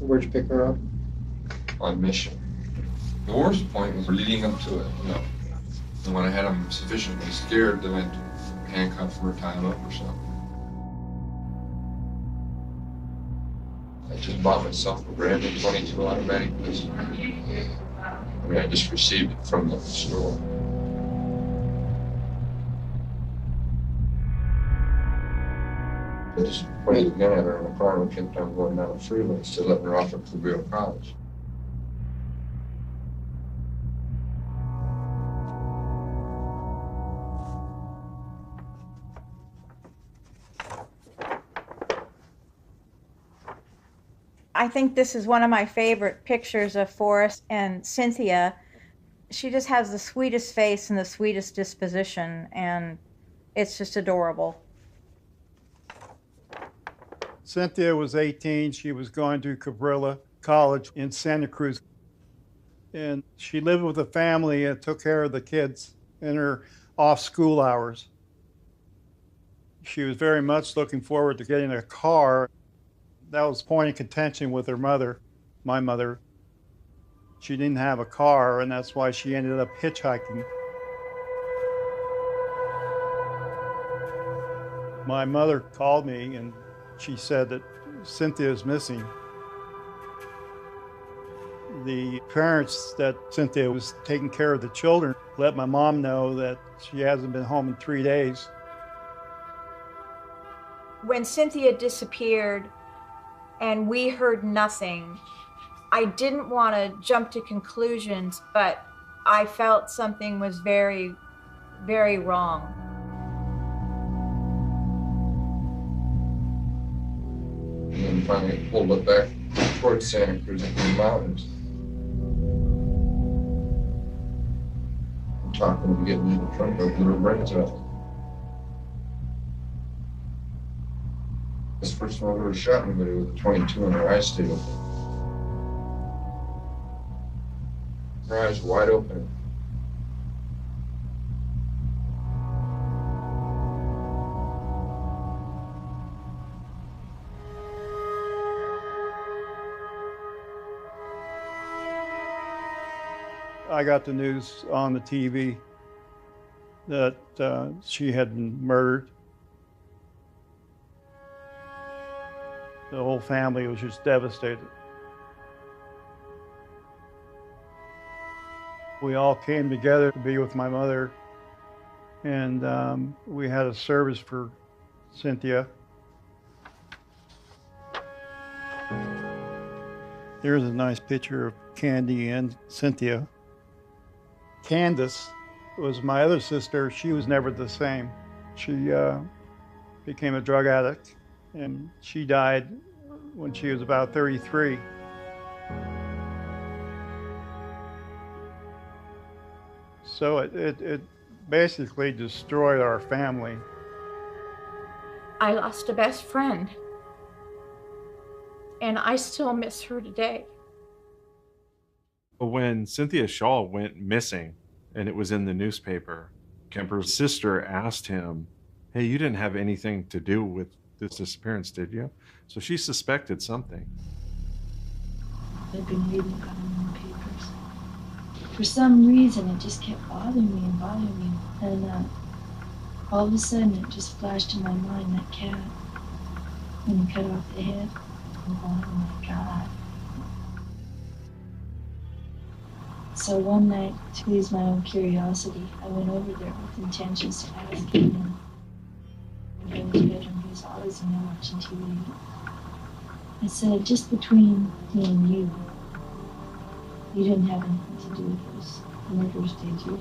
Where'd you pick her up? On mission. The worst point was leading up to it, And when I had them sufficiently scared, then I'd handcuff them or tie them up or something. I just bought myself a brand new 22 automatic pistol. I just received it from the store. I just pointed the gun at her in the car and kept on going down the freeway instead of letting her off at Cabrillo College. I think this is one of my favorite pictures of Forrest and Cynthia. She just has the sweetest face and the sweetest disposition, and it's just adorable. Cynthia was 18. She was going to Cabrillo College in Santa Cruz. And she lived with a family and took care of the kids in her off-school hours. She was very much looking forward to getting a car. That was a point of contention with her mother, my mother. She didn't have a car, and that's why she ended up hitchhiking. My mother called me and she said that Cynthia is missing. The parents that Cynthia was taking care of the children let my mom know that she hasn't been home in 3 days. When Cynthia disappeared and we heard nothing, I didn't want to jump to conclusions, but I felt something was very, very wrong. And then finally pulled it back towards Santa Cruz in the mountains. I'm talking to getting in the trunk of her brains out. This first one ever shot anybody with a 22 in her eye stayed open. Her eyes wide open. I got the news on the TV that she had been murdered. The whole family was just devastated. We all came together to be with my mother, and we had a service for Cynthia. Here's a nice picture of Candy and Cynthia. Candace was my other sister. She was never the same. She became a drug addict, and she died when she was about 33. So it basically destroyed our family. I lost a best friend, and I still miss her today. But when Cynthia Shaw went missing, and it was in the newspaper, Kemper's sister asked him, "Hey, you didn't have anything to do with this disappearance, did you?" So she suspected something. I've been reading about it in the papers. For some reason, it just kept bothering me and bothering me. And all of a sudden, it just flashed in my mind, that cat, when he cut off the head. Oh my God. So one night, to please my own curiosity, I went over there with intentions to ask him. In his bedroom, he was always in there watching TV. I said, just between me and you didn't have anything to do with those murders, did you?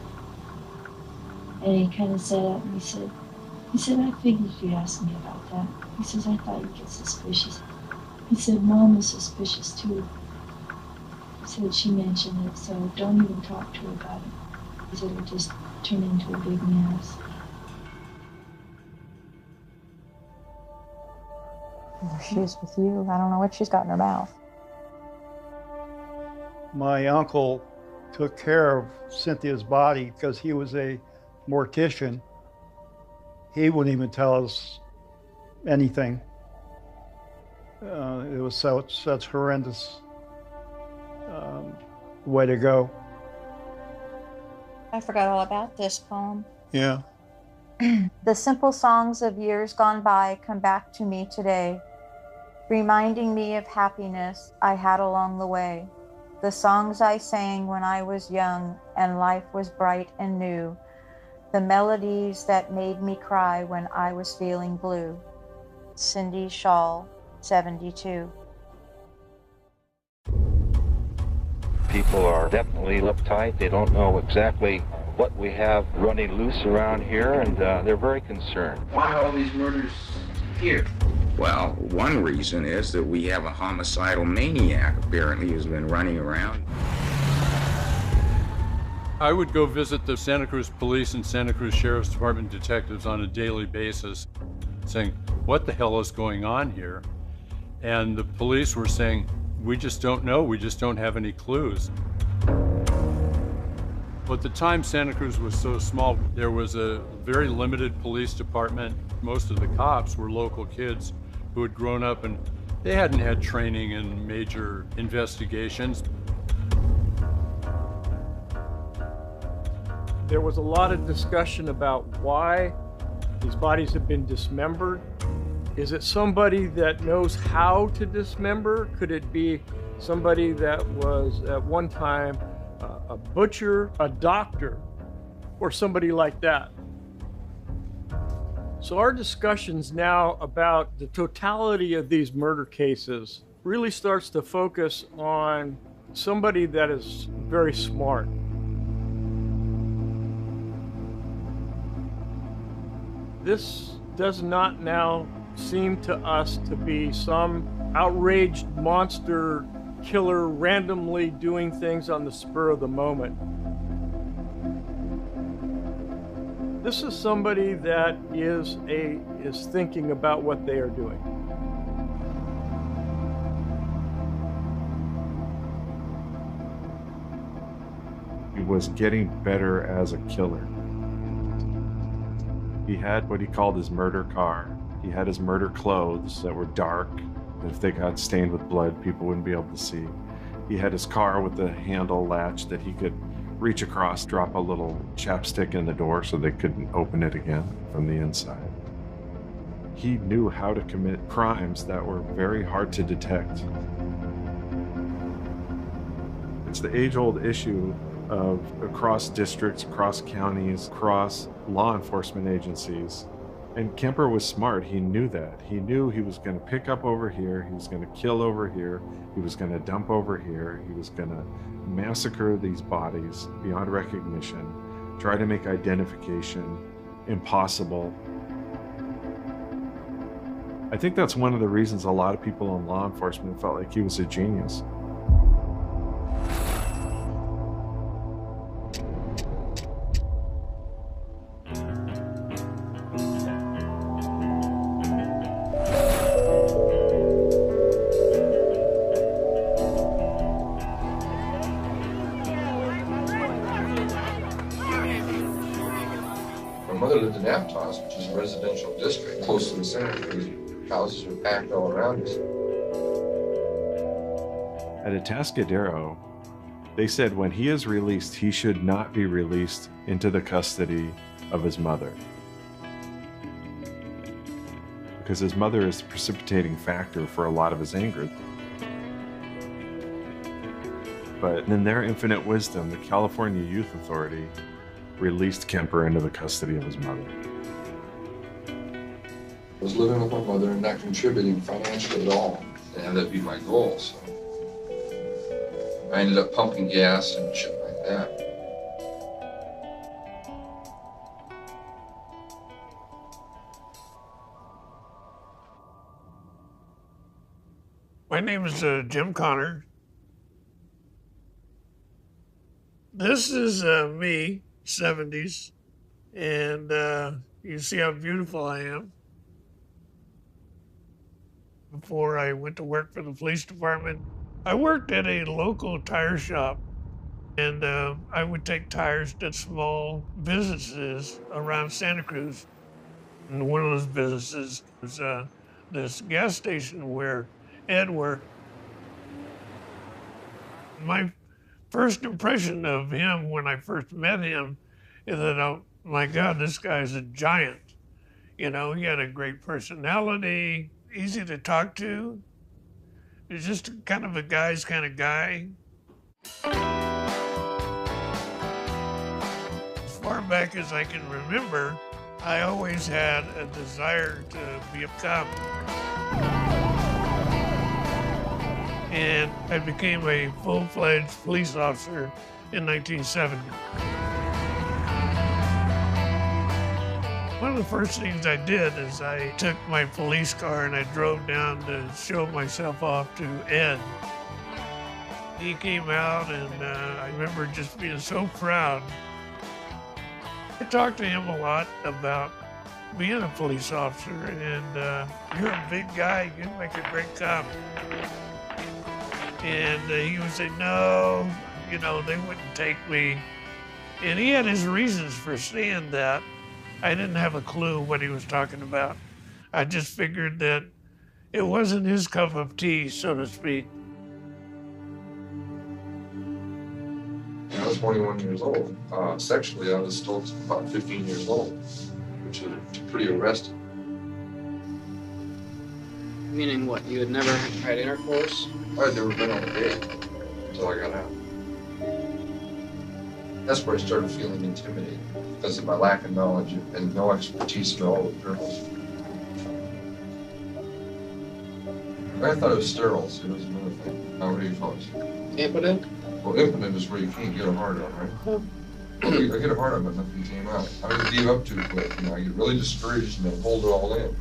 And he kind of sat up and he said, I figured you'd ask me about that. He says, I thought you'd get suspicious. He said, Mom was suspicious too. He said, she mentioned it, so don't even talk to her about it. He said, it'll just turn into a big mess. She's with you. I don't know what she's got in her mouth. My uncle took care of Cynthia's body because he was a mortician. He wouldn't even tell us anything. It was such horrendous way to go. I forgot all about this poem. Yeah. The simple songs of years gone by come back to me today, reminding me of happiness I had along the way. The songs I sang when I was young and life was bright and new. The melodies that made me cry when I was feeling blue. Cindy Shaw, 72. People are definitely uptight. They don't know exactly what we have running loose around here, and they're very concerned. Why are all these murders here? Well, one reason is that we have a homicidal maniac, apparently, who's been running around. I would go visit the Santa Cruz Police and Santa Cruz Sheriff's Department detectives on a daily basis, saying, what the hell is going on here? And the police were saying, we just don't know, we just don't have any clues. But at the time Santa Cruz was so small, there was a very limited police department. Most of the cops were local kids who had grown up and they hadn't had training in major investigations. There was a lot of discussion about why These bodies have been dismembered. Is it somebody that knows how to dismember? Could it be somebody that was at one time a butcher, a doctor, or somebody like that? So our discussions now about the totality of these murder cases really starts to focus on somebody that is very smart. This does not now seem to us to be some outraged monster killer randomly doing things on the spur of the moment. This is somebody that is thinking about what they are doing. He was getting better as a killer. He had what he called his murder car. He had his murder clothes that were dark. If they got stained with blood, people wouldn't be able to see. He had his car with the handle latch that he could reach across, drop a little chapstick in the door so they couldn't open it again from the inside. He knew how to commit crimes that were very hard to detect. It's the age-old issue of across districts, across counties, across law enforcement agencies. And Kemper was smart. He knew that. He knew he was going to pick up over here, he was going to kill over here, he was going to dump over here, he was going to massacre these bodies beyond recognition, try to make identification impossible. I think that's one of the reasons a lot of people in law enforcement felt like he was a genius. Which is a residential district close to the Santa Cruz. Houses are packed all around us. At Atascadero, they said when he is released, he should not be released into the custody of his mother. Because his mother is the precipitating factor for a lot of his anger. But in their infinite wisdom, the California Youth Authority released Kemper into the custody of his mother. I was living with my mother and not contributing financially at all. And that'd be my goal, so I ended up pumping gas and shit like that. My name is Jim Connor. This is me, 70s, and you see how beautiful I am. Before I went to work for the police department, I worked at a local tire shop, and I would take tires to small businesses around Santa Cruz. And one of those businesses was this gas station where Ed worked. My first impression of him when I first met him is that, oh my God, this guy's a giant. You know, he had a great personality, easy to talk to. He's just kind of a guy's kind of guy. As far back as I can remember, I always had a desire to be a cop. And I became a full-fledged police officer in 1970. One of the first things I did is I took my police car and I drove down to show myself off to Ed. He came out and I remember just being so proud. I talked to him a lot about being a police officer, and you're a big guy, you'd make a great cop. And he would say, no, you know, they wouldn't take me. And he had his reasons for saying that. I didn't have a clue what he was talking about. I just figured that it wasn't his cup of tea, so to speak. I was 21 years old. Sexually, I was still about 15 years old. which is pretty arresting. Meaning what? You had never had intercourse? I'd never been on a date until I got out. That's where I started feeling intimidated because of my lack of knowledge and no expertise at all with girls. I thought it was sterile, so it was another thing. How do you call it? Impotent? Well, impotent is where you can't get a hard on, right? I get a hard on, but nothing came out. I gave up too quick. You know, I get really discouraged and then hold it all in.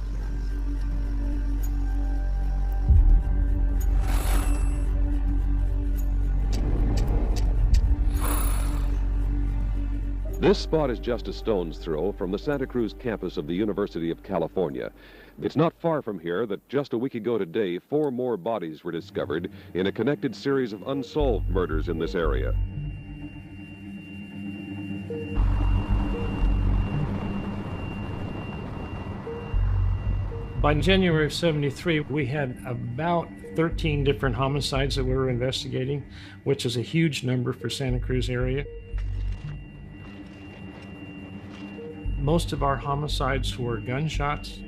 This spot is just a stone's throw from the Santa Cruz campus of the University of California. It's not far from here that just a week ago today, 4 more bodies were discovered in a connected series of unsolved murders in this area. By January of '73, we had about 13 different homicides that we were investigating, which is a huge number for Santa Cruz area. Most of our homicides were gunshots.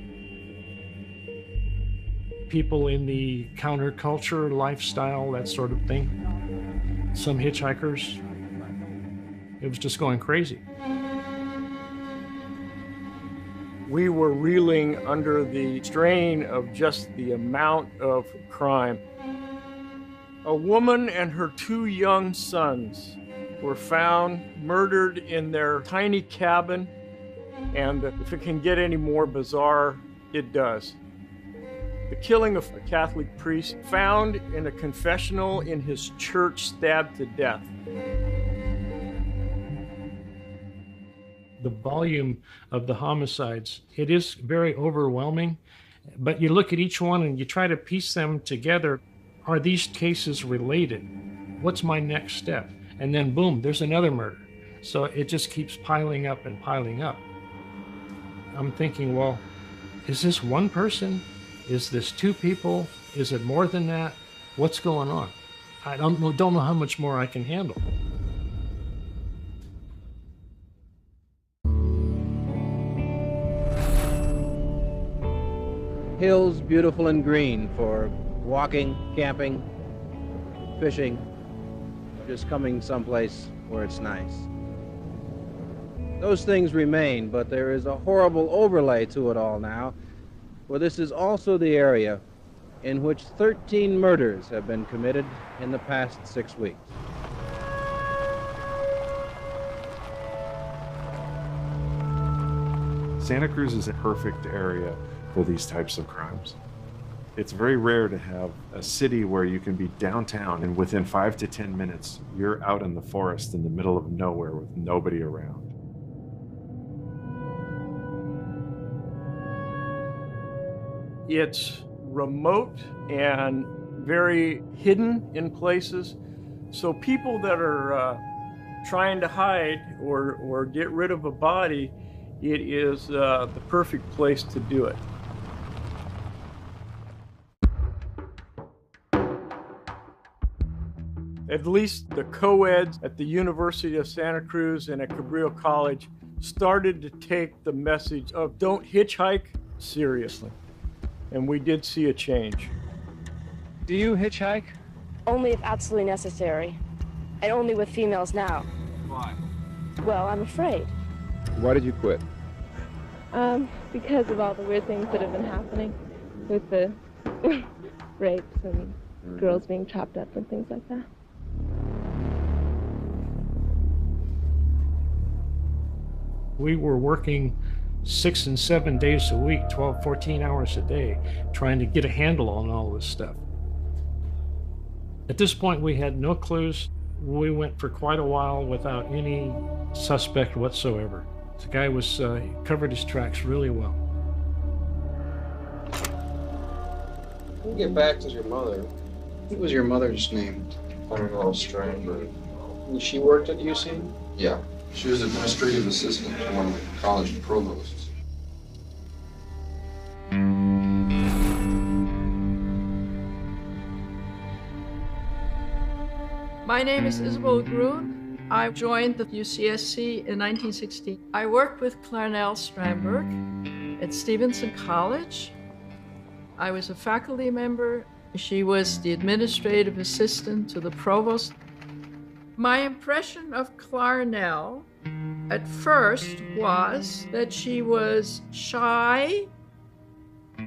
People in the counterculture lifestyle, that sort of thing. Some hitchhikers. It was just going crazy. We were reeling under the strain of just the amount of crime. A woman and her 2 young sons were found murdered in their tiny cabin. And if it can get any more bizarre, it does. The killing of a Catholic priest found in a confessional in his church, stabbed to death. The volume of the homicides, it is very overwhelming, but you look at each one and you try to piece them together. Are these cases related? What's my next step? And then boom, there's another murder. So it just keeps piling up and piling up. I'm thinking, well, is this one person? Is this 2 people? Is it more than that? What's going on? I don't know how much more I can handle. Hills beautiful and green for walking, camping, fishing, just coming someplace where it's nice. Those things remain, but there is a horrible overlay to it all now, for this is also the area in which 13 murders have been committed in the past 6 weeks. Santa Cruz is a perfect area for these types of crimes. It's very rare to have a city where you can be downtown and within 5 to 10 minutes, you're out in the forest in the middle of nowhere with nobody around. It's remote and very hidden in places. So people that are trying to hide or get rid of a body, it is the perfect place to do it. At least the co-eds at the University of Santa Cruz and at Cabrillo College started to take the message of don't hitchhike seriously. And we did see a change. Do you hitchhike? Only if absolutely necessary. And only with females now. Why? Well, I'm afraid. Why did you quit? Because of all the weird things that have been happening with the rapes and girls being chopped up and things like that. We were working 6 and 7 days a week, 12, 14 hours a day, trying to get a handle on all this stuff. At this point, we had no clues. We went for quite a while without any suspect whatsoever. The guy was covered his tracks really well. We'll get back to your mother. What was your mother's name? I don't know, strange, but... And she worked at UC? Yeah. She was administrative assistant to one of the college provosts. My name is Isabel Groen. I joined the UCSC in 1960. I worked with Clarnell Stramberg at Stevenson College. I was a faculty member. She was the administrative assistant to the provost. My impression of Clarnell at first was that she was shy.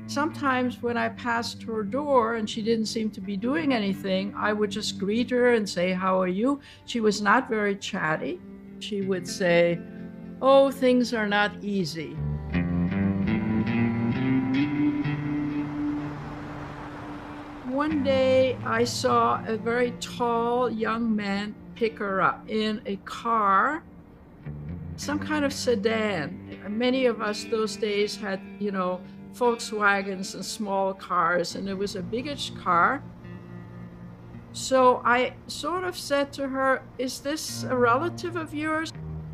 Sometimes when I passed her door and she didn't seem to be doing anything, I would just greet her and say, "How are you?" She was not very chatty. She would say, "Oh, things are not easy." One day I saw a very tall young man pick her up in a car, some kind of sedan. Many of us those days had, Volkswagens and small cars, and it was a biggish car. So I sort of said to her, "Is this a relative of yours?"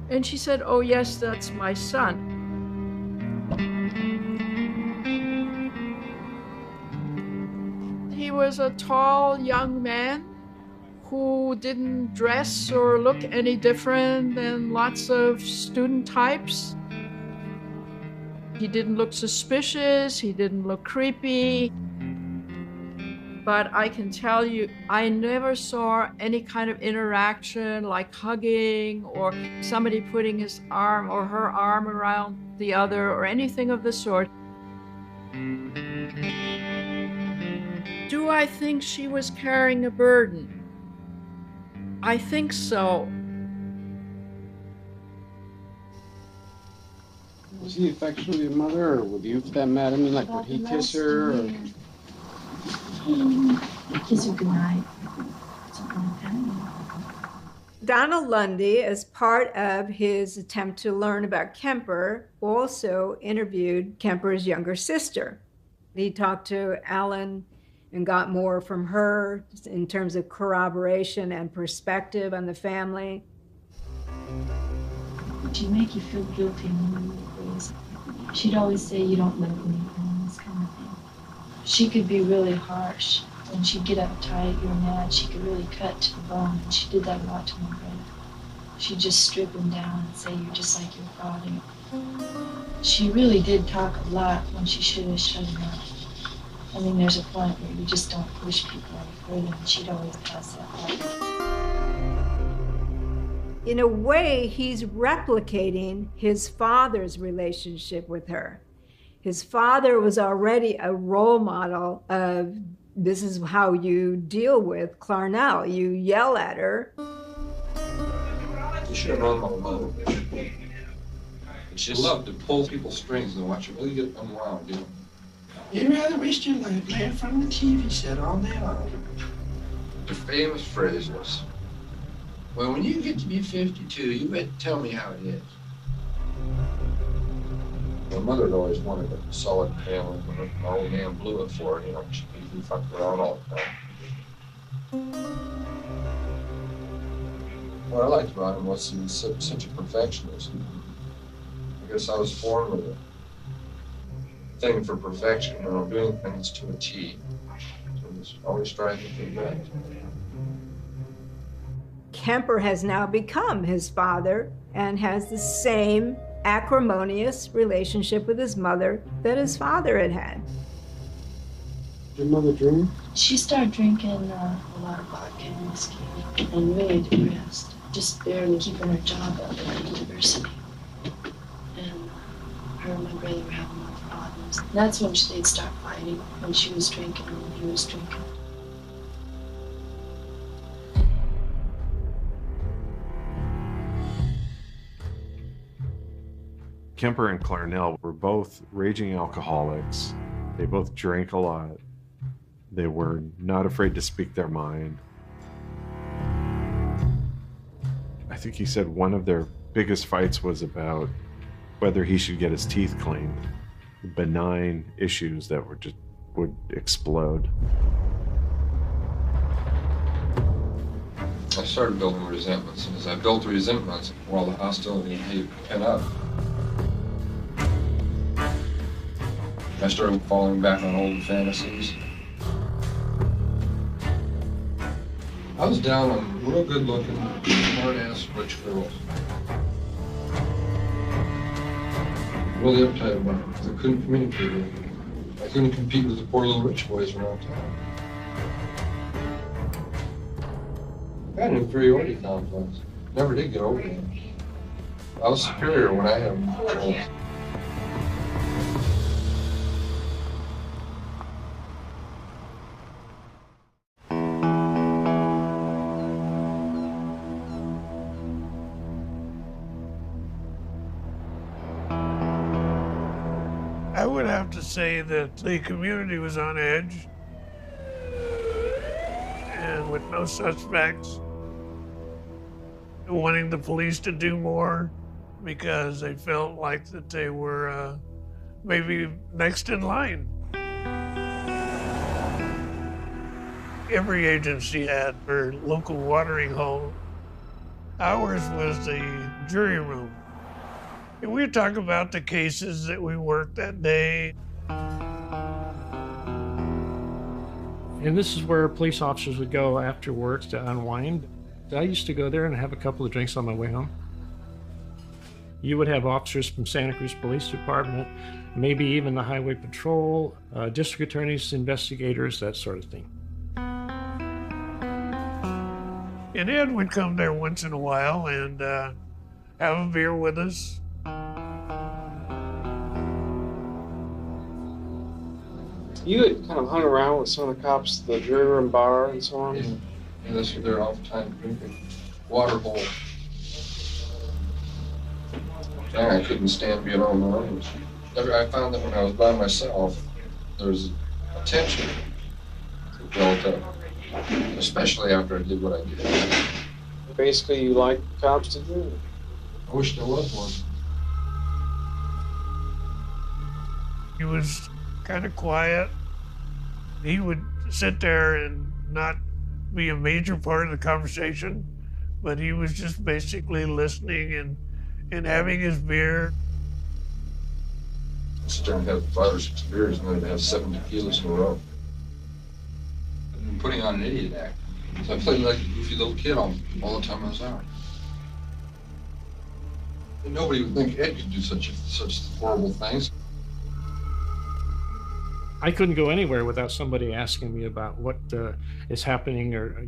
And she said, "Oh yes, that's my son." He was a tall young man who didn't dress or look any different than lots of student types. He didn't look suspicious, he didn't look creepy. But I can tell you, I never saw any kind of interaction like hugging or somebody putting his arm or her arm around the other or anything of the sort. Do I think she was carrying a burden? I think so. Was he affectionate with your mother, or with you for that matter? I mean, like, would he kiss her? Or... Kiss her goodnight. Something like that. Donald Lundy, as part of his attempt to learn about Kemper, also interviewed Kemper's younger sister. He talked to Alan and got more from her in terms of corroboration and perspective on the family. She'd make you feel guilty when you were crazy. She'd always say, "You don't love me," and this kind of thing. She could be really harsh. When she'd get uptight, you're mad, she could really cut to the bone, and she did that a lot to my brother. She'd just strip him down and say, "You're just like your father." She really did talk a lot when she should have shut him up. I mean, there's a point where you just don't push people any further, and she'd always pass that by. In a way, he's replicating his father's relationship with her. His father was already a role model of this is how you deal with Clarnell. You yell at her. You should have run my mother. She loved to pull people's strings and watch them really get unwound, You'd rather waste your life laying in front of the TV set all day long. The famous phrase was, "Well, when you get to be 52, you better tell me how it is." my mother had always wanted a solid family, but my old man blew it for her, she fucked around all the time. What I liked about him was he was such a perfectionist. I guess I was born with a thing for perfection, doing things to a T. So I was always striving for that. Kemper has now become his father and has the same acrimonious relationship with his mother that his father had had. Did your mother drink? She started drinking a lot of vodka and whiskey and really depressed, just barely keeping her job up at the university. And her and my brother were having a lot of problems. And that's when they'd start fighting, when she was drinking and when he was drinking. Kemper and Clarnell were both raging alcoholics. They both drank a lot. They were not afraid to speak their mind. I think he said one of their biggest fights was about whether he should get his teeth cleaned. Benign issues that would explode. I started building resentments, and as I built resentments, while the hostility had pent up, I started falling back on old fantasies. I was down on real good looking, smart-ass rich girls. Really uptight about it because I couldn't communicate with them. I couldn't compete with the poor little rich boys around town. I had an inferiority complex. Never did get over it. I was superior when I had them. I would have to say that the community was on edge and with no suspects, wanting the police to do more because they felt like that they were maybe next in line. Every agency had their local watering hole. Ours was the jury room. And we talk about the cases that we worked that day. And this is where police officers would go after work to unwind. I used to go there and have a couple of drinks on my way home. You would have officers from Santa Cruz Police Department, maybe even the Highway Patrol, district attorneys, investigators, that sort of thing. And Ed would come there once in a while and have a beer with us. You had kind of hung around with some of the cops, the jury room bar and so on? Yeah, that's what they're all the time drinking. Water hole. Dang, I couldn't stand being on my own. I found that when I was by myself, there was a tension that built up, especially after I did what I did. Basically, you like cops to do? I wish there was one. He was kind of quiet. He would sit there and not be a major part of the conversation, but he was just basically listening and having his beer. I sit there and have 5 or 6 beers and then I'd have 7 tequilas in a row. I've been putting on an idiot act. So I played like a goofy little kid all the time I was out. And nobody would think Ed could do such horrible things. I couldn't go anywhere without somebody asking me about what is happening, or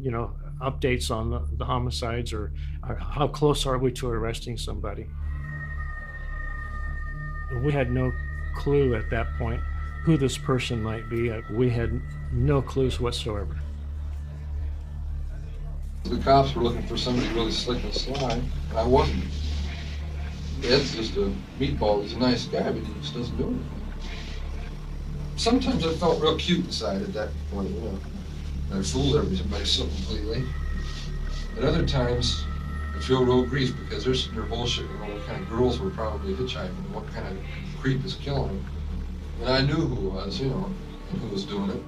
updates on the homicides, or how close are we to arresting somebody. We had no clue at that point who this person might be. We had no clues whatsoever. The cops were looking for somebody really slick and sly, and I wasn't. Ed's just a meatball. He's a nice guy, but he just doesn't do anything. Sometimes I felt real cute inside at that point, I fooled everybody so completely. At other times, I feel real grief because they're sitting there bullshitting what kind of girls were probably hitchhiking, what kind of creep is killing them. And I knew who it was, and who was doing it.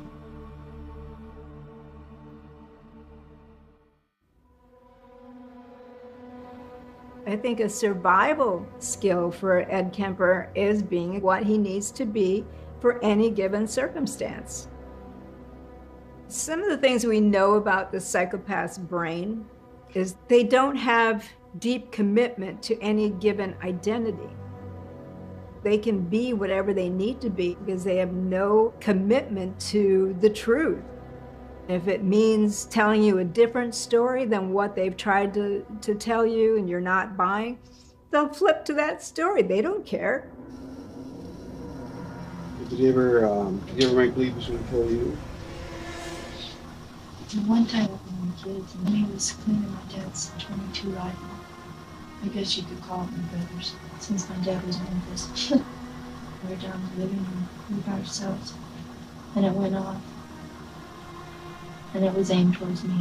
I think a survival skill for Ed Kemper is being what he needs to be for any given circumstance. Some of the things we know about the psychopath's brain is they don't have deep commitment to any given identity. They can be whatever they need to be because they have no commitment to the truth. If it means telling you a different story than what they've tried to tell you and you're not buying, they'll flip to that story. They don't care. Did you ever make believe he was going to kill you? One time when we were kids, and he was cleaning my dad's 22 rifle. I guess you could call it my brother's, since my dad was in Memphis. We were down in the living room, we were by ourselves, and it went off. And it was aimed towards me,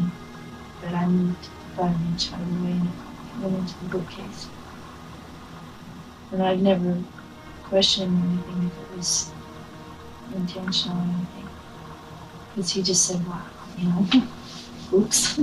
but I moved about an inch out of the way and it went into the bookcase. And I'd never questioned anything if it was intentional or anything, because he just said, wow, oops.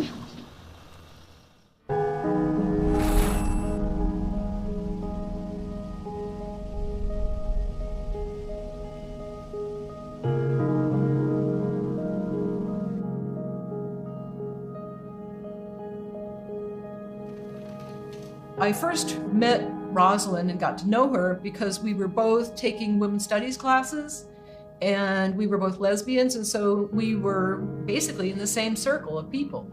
I first met Rosalind and got to know her because we were both taking women's studies classes, and we were both lesbians, and so we were basically in the same circle of people.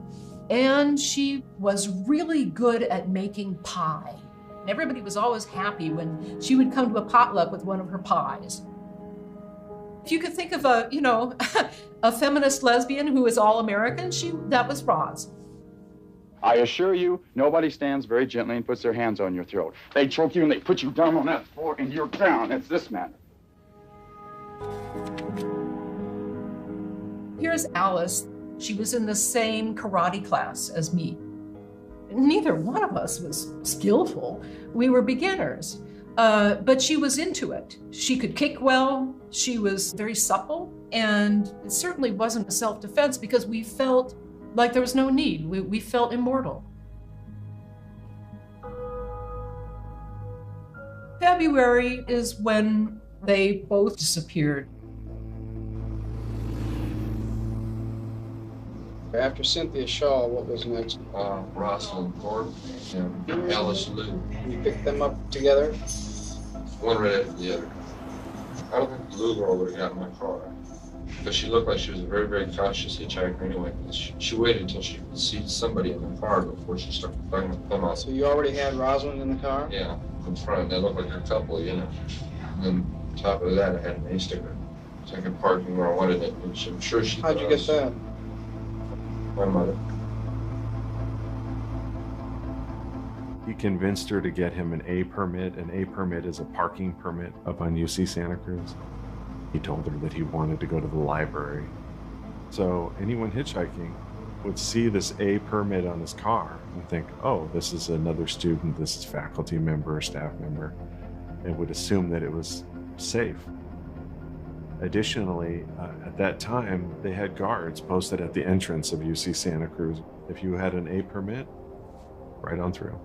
And she was really good at making pie. And everybody was always happy when she would come to a potluck with one of her pies. If you could think of a, you know, a feminist lesbian who is all American, that was Roz. I assure you, nobody stands very gently and puts their hands on your throat. They choke you and they put you down on that floor and you're down. It's this manner. Here's Alice. She was in the same karate class as me. Neither one of us was skillful. We were beginners, but she was into it. She could kick well. She was very supple, and it certainly wasn't a self-defense because we felt like there was no need. We felt immortal. February is when they both disappeared. After Cynthia Shaw, what was next? Rosalind Thorpe and Alice Lou. You picked them up together? One right after the other. I don't think the Lou girl would have gotten my car. Because she looked like she was a very, very cautious hitchhiker anyway. She waited until she could see somebody in the car before she started talking with them out. So you already had Rosalind in the car? Yeah, in front. They looked like a couple, you know. And then on top of that, I had an A sticker. So I could park where I wanted it, which I'm sure she How'd you get that? My mother. He convinced her to get him an A permit. An A permit is a parking permit up on UC Santa Cruz. He told her that he wanted to go to the library. So anyone hitchhiking would see this A permit on his car and think, oh, this is another student, this is faculty member or staff member, and would assume that it was safe. Additionally, at that time, they had guards posted at the entrance of UC Santa Cruz. If you had an A permit, right on through.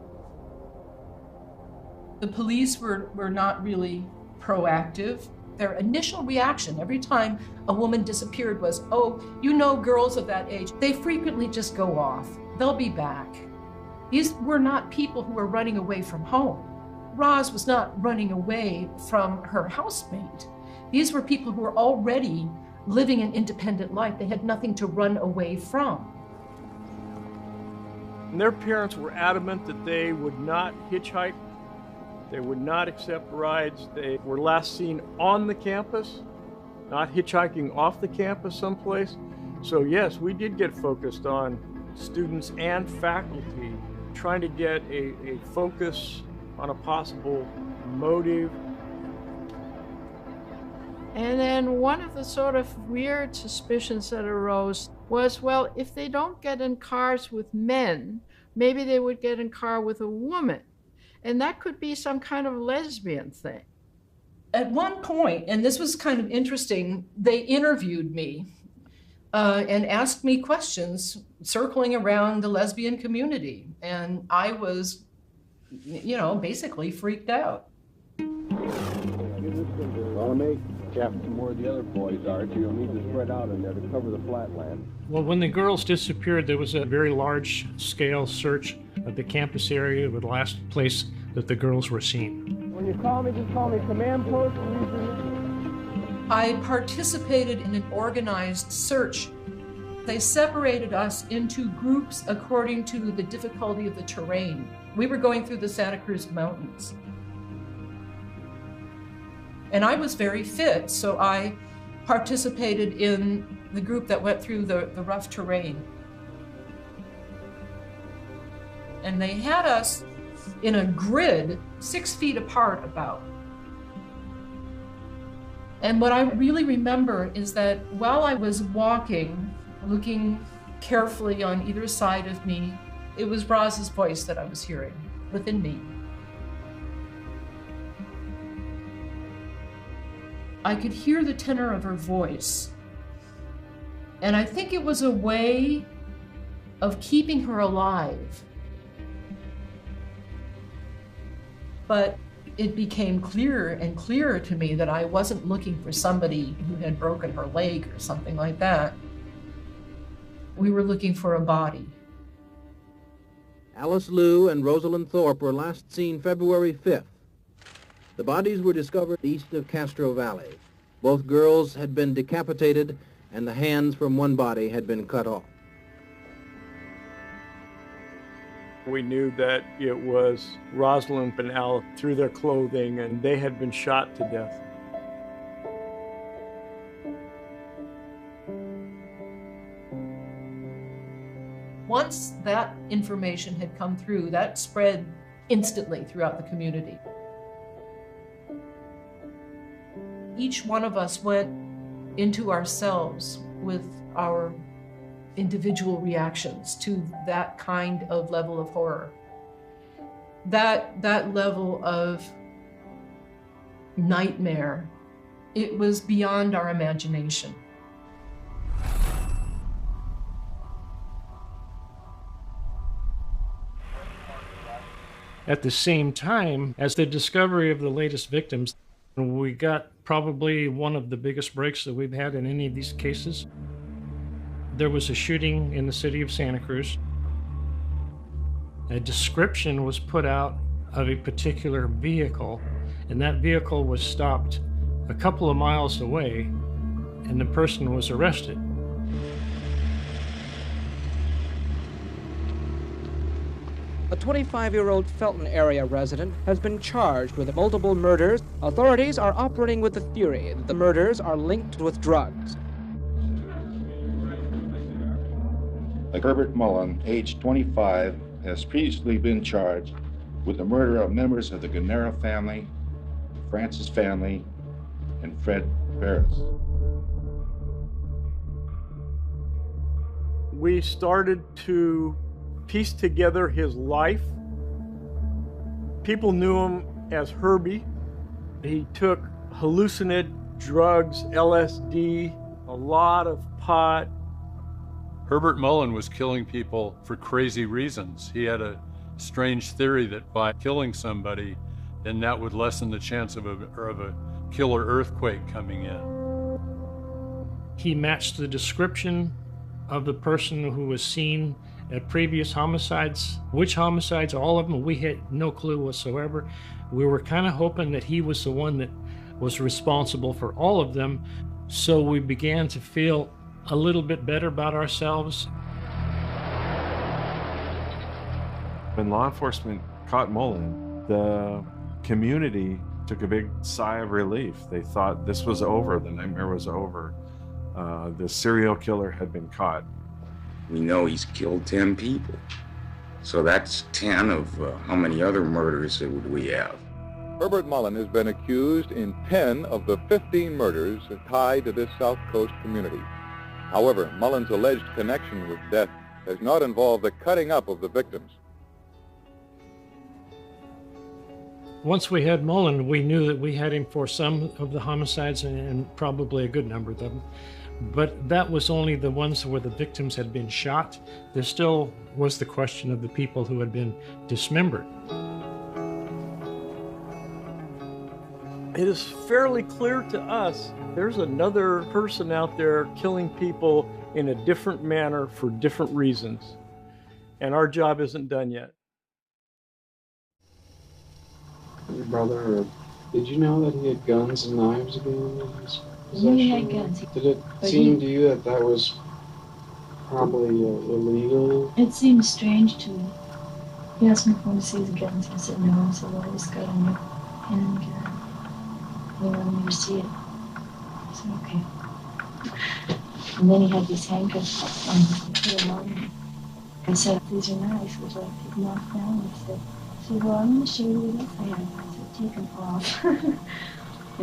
The police were not really proactive. Their initial reaction every time a woman disappeared was, oh, you know, girls of that age, they frequently just go off. They'll be back. These were not people who were running away from home. Roz was not running away from her housemate. These were people who were already living an independent life. They had nothing to run away from. And their parents were adamant that they would not hitchhike. They would not accept rides. They were last seen on the campus, not hitchhiking off the campus someplace. So yes, we did get focused on students and faculty, trying to get a focus on a possible motive. And then one of the sort of weird suspicions that arose was, well, if they don't get in cars with men, maybe they would get in car with a woman. And that could be some kind of lesbian thing. At one point, and this was kind of interesting, they interviewed me and asked me questions circling around the lesbian community. And I was, you know, basically freaked out. Follow me. Captain, where the other boys are, you'll need to spread out in there to cover the flatland. Well, when the girls disappeared, there was a very large-scale search of the campus area, the last place that the girls were seen. When you call me, just call me command post. I participated in an organized search. They separated us into groups according to the difficulty of the terrain. We were going through the Santa Cruz Mountains. And I was very fit, so I participated in the group that went through the rough terrain. And they had us in a grid 6 feet apart about. And what I really remember is that while I was walking, looking carefully on either side of me, it was Roz's voice that I was hearing within me. I could hear the tenor of her voice. And I think it was a way of keeping her alive. But it became clearer and clearer to me that I wasn't looking for somebody who had broken her leg or something like that. We were looking for a body. Alice Liu and Rosalind Thorpe were last seen February 5th. The bodies were discovered east of Castro Valley. Both girls had been decapitated, and the hands from one body had been cut off. We knew that it was Rosalind and Al through their clothing, and they had been shot to death. Once that information had come through, that spread instantly throughout the community. Each one of us went into ourselves with our individual reactions to that kind of level of horror. That level of nightmare, it was beyond our imagination. At the same time as the discovery of the latest victims, we got probably one of the biggest breaks that we've had in any of these cases. There was a shooting in the city of Santa Cruz. A description was put out of a particular vehicle, and that vehicle was stopped a couple of miles away, and the person was arrested. A 25-year-old Felton area resident has been charged with multiple murders. Authorities are operating with the theory that the murders are linked with drugs. Herbert Mullen, age 25, has previously been charged with the murder of members of the Gunnera family, Francis family, and Fred Paris. We started to piece together his life. People knew him as Herbie. He took hallucinant drugs, LSD, a lot of pot. Herbert Mullen was killing people for crazy reasons. He had a strange theory that by killing somebody, then that would lessen the chance of a killer earthquake coming in. He matched the description of the person who was seen at previous homicides. Which homicides, all of them, we had no clue whatsoever. We were kind of hoping that he was the one that was responsible for all of them, so we began to feel a little bit better about ourselves. When law enforcement caught Mullen, the community took a big sigh of relief. They thought this was over, the nightmare was over. The serial killer had been caught. We know he's killed 10 people. So that's 10 of how many other murders would we have? Herbert Mullen has been accused in 10 of the 15 murders tied to this South Coast community. However, Mullen's alleged connection with death has not involved the cutting up of the victims. Once we had Mullen, we knew that we had him for some of the homicides and probably a good number of them. But that was only the ones where the victims had been shot. There still was the question of the people who had been dismembered. It is fairly clear to us there's another person out there killing people in a different manner for different reasons. And our job isn't done yet. Your brother, did you know that he had guns and knives again in his Yeah, he had guns. Did it seem to you that that was probably illegal? It seemed strange to me. He asked me if I wanted to see his guns. I said no. I said, well, I just got on your hand. He wanted me to see it. I said, okay. And then he had these handcuffs on. He put them on me. I said, these are nice. Would you like to take them off now? And he said, well, I'm going to show you what else I have. I said, take them off.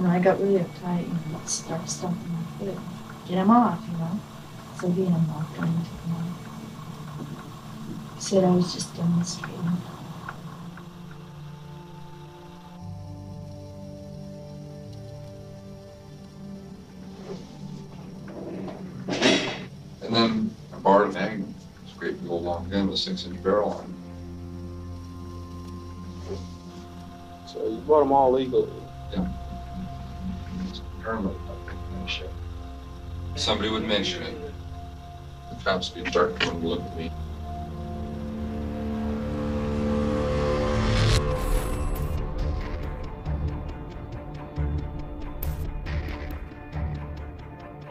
I got really uptight and started stomping my foot. Get him off, So he unlocked them and took them off. He said I was just demonstrating. And then I borrowed a Magnum. It's a great big old long gun with a 6-inch barrel on it. So you bought them all legally? Yeah. Paranoid about that shit. Somebody would mention it. The cops would start coming to look at me.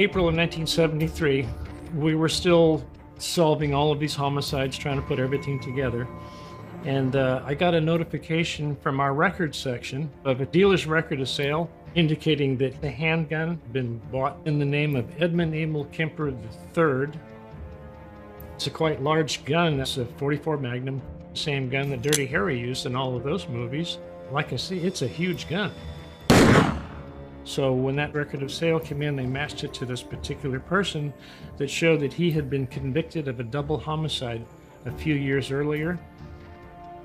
April of 1973, we were still solving all of these homicides, trying to put everything together. And I got a notification from our records section of a dealer's record of sale indicating that the handgun had been bought in the name of Edmund Kemper III. It's a quite large gun. That's a .44 Magnum, same gun that Dirty Harry used in all of those movies. Like I see, it's a huge gun. So when that record of sale came in, they matched it to this particular person that showed that he had been convicted of a double homicide a few years earlier,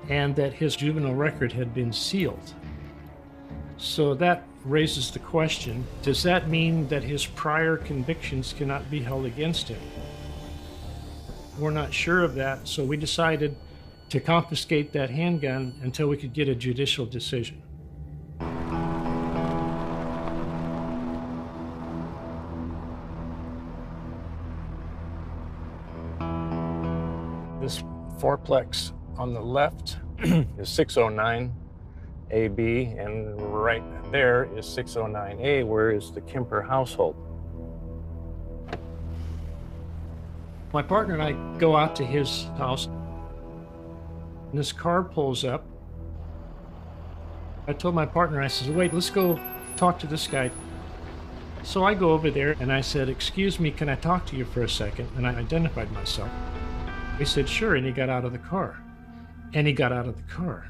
and that his juvenile record had been sealed. So that raises the question, does that mean that his prior convictions cannot be held against him? We're not sure of that, so we decided to confiscate that handgun until we could get a judicial decision. This fourplex on the left is 609 AB, and right there is 609A, where is the Kemper household. My partner and I go out to his house, and this car pulls up. I told my partner, I said, wait, let's go talk to this guy. So I go over there and I said, excuse me, can I talk to you for a second? And I identified myself. He said, sure, and he got out of the car. And he got out of the car.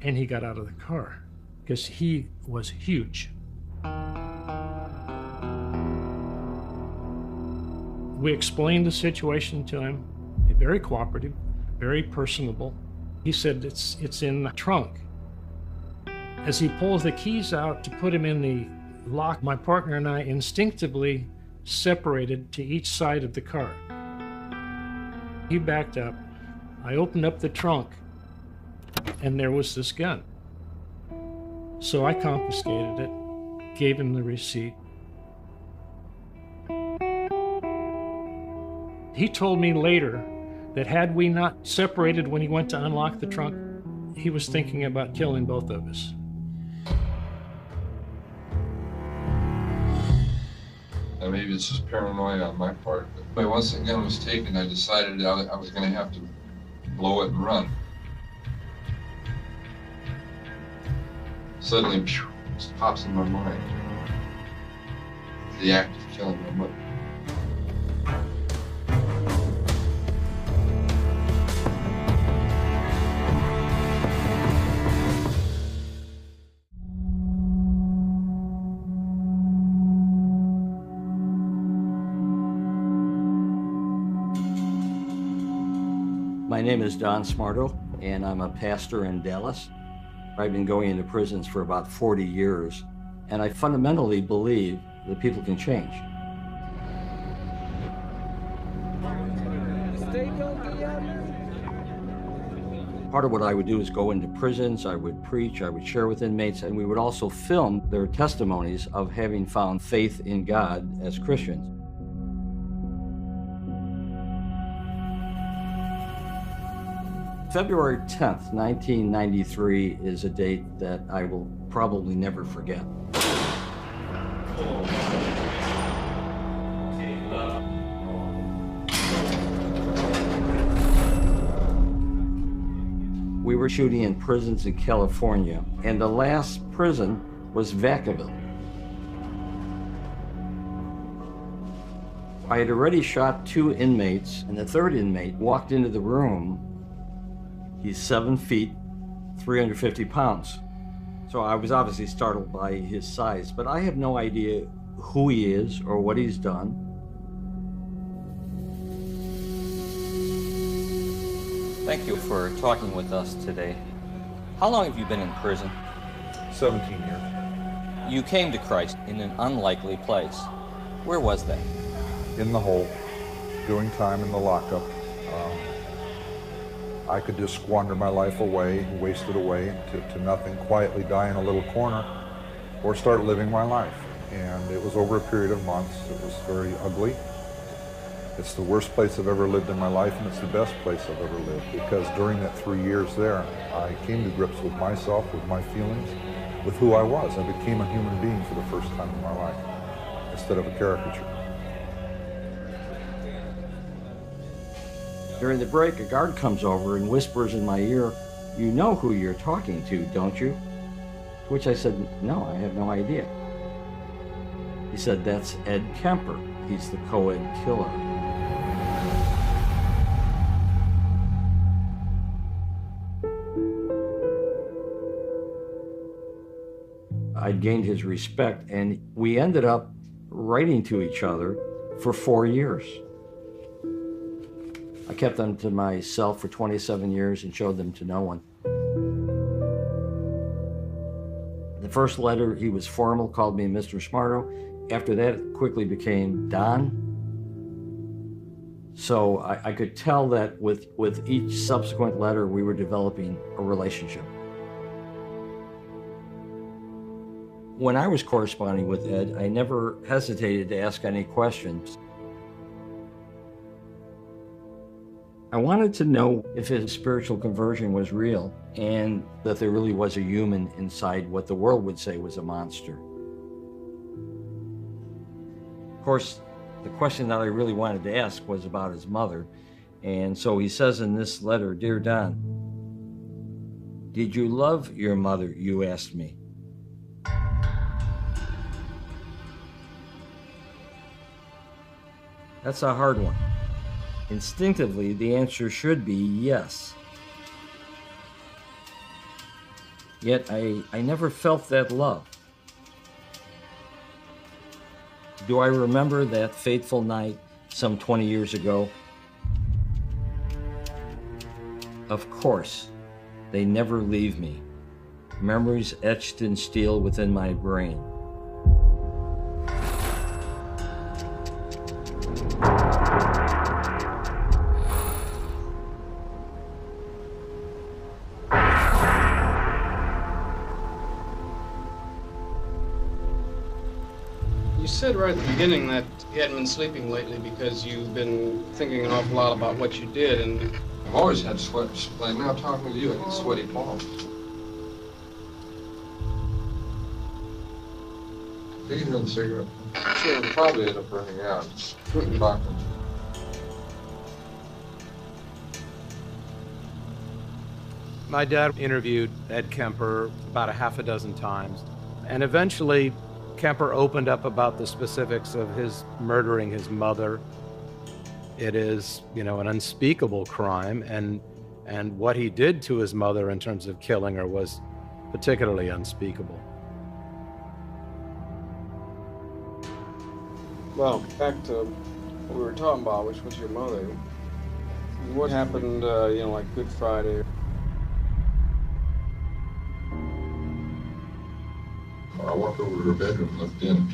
And he got out of the car, because he was huge. We explained the situation to him, very cooperative, very personable. He said, it's in the trunk. As he pulls the keys out to put him in the lock, my partner and I instinctively separated to each side of the car. He backed up. I opened up the trunk, and there was this gun. So I confiscated it, gave him the receipt. He told me later that had we not separated when he went to unlock the trunk, he was thinking about killing both of us. Maybe it's just paranoia on my part, but once the gun was taken, I decided I was going to have to blow it and run. Suddenly, it just pops in my mind. The act of killing my mother. My name is Don Smarto, and I'm a pastor in Dallas. I've been going into prisons for about 40 years, and I fundamentally believe that people can change. Part of what I would do is go into prisons, I would preach, I would share with inmates, and we would also film their testimonies of having found faith in God as Christians. February 10th, 1993 is a date that I will probably never forget. We were shooting in prisons in California, and the last prison was Vacaville. I had already shot 2 inmates, and the 3rd inmate walked into the room. He's 7 feet, 350 pounds. So I was obviously startled by his size, but I have no idea who he is or what he's done. Thank you for talking with us today. How long have you been in prison? 17 years. You came to Christ in an unlikely place. Where was that? In the hole, doing time in the lockup. I could just squander my life away, waste it away to nothing, quietly die in a little corner, or start living my life. And it was over a period of months. It was very ugly. It's the worst place I've ever lived in my life, and it's the best place I've ever lived, because during that 3 years there, I came to grips with myself, with my feelings, with who I was. I became a human being for the first time in my life, instead of a caricature. During the break, a guard comes over and whispers in my ear, "You know who you're talking to, don't you?" To which I said, "No, I have no idea." He said, "That's Ed Kemper. He's the co-ed killer." I'd gained his respect, and we ended up writing to each other for 4 years. I kept them to myself for 27 years and showed them to no one. The first letter, he was formal, called me Mr. Smarto. After that, it quickly became Don. So I could tell that with each subsequent letter, we were developing a relationship. When I was corresponding with Ed, I never hesitated to ask any questions. I wanted to know if his spiritual conversion was real and that there really was a human inside what the world would say was a monster. Of course, the question that I really wanted to ask was about his mother. And so he says in this letter, "Dear Don, did you love your mother, you asked me?" That's a hard one. Instinctively, the answer should be yes. Yet I never felt that love. Do I remember that fateful night some 20 years ago? Of course, they never leave me. Memories etched in steel within my brain. You said right at the beginning that you hadn't been sleeping lately because you've been thinking an awful lot about what you did, and I've always had sweat. Like now talking with you, I get sweaty palms. Take another cigarette. Sure, it'll probably end up running out. Put it back. My dad interviewed Ed Kemper about a half a dozen times, and eventually Kemper opened up about the specifics of his murdering his mother. It is, an unspeakable crime, and what he did to his mother in terms of killing her was particularly unspeakable. well, back to what we were talking about, which was your mother. What happened, like Good Friday? I walked over to her bedroom, looked in.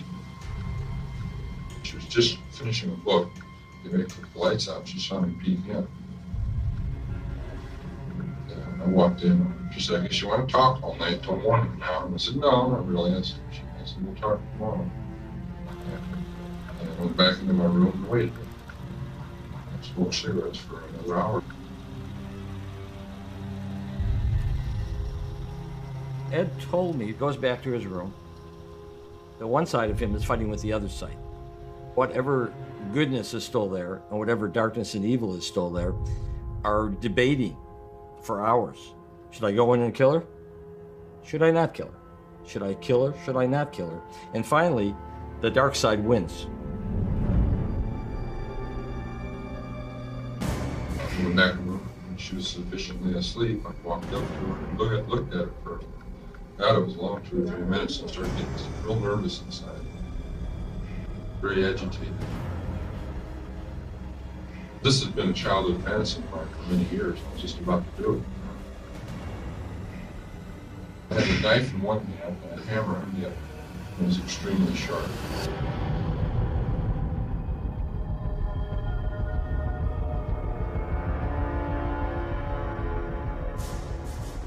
She was just finishing a book. They made put the lights out. She saw me peek in. And I walked in. She said, "I guess you want to talk all night till morning now." And I said, "No, not really." I said, "We'll talk tomorrow." And I went back into my room and waited. I smoked cigarettes for another hour. Ed told me, he goes back to his room, that one side of him is fighting with the other side. Whatever goodness is still there, and whatever darkness and evil is still there, are debating for hours. Should I go in and kill her? Should I not kill her? Should I kill her? Should I not kill her? And finally, the dark side wins. I went back in the room, and she was sufficiently asleep. I walked up to her and looked at her for, God, it was a long 2 or 3 minutes. I started getting real nervous inside, very agitated. This has been a childhood fantasy of mine for many years. I was just about to do it. I had a knife in one hand and a hammer in the other. It was extremely sharp.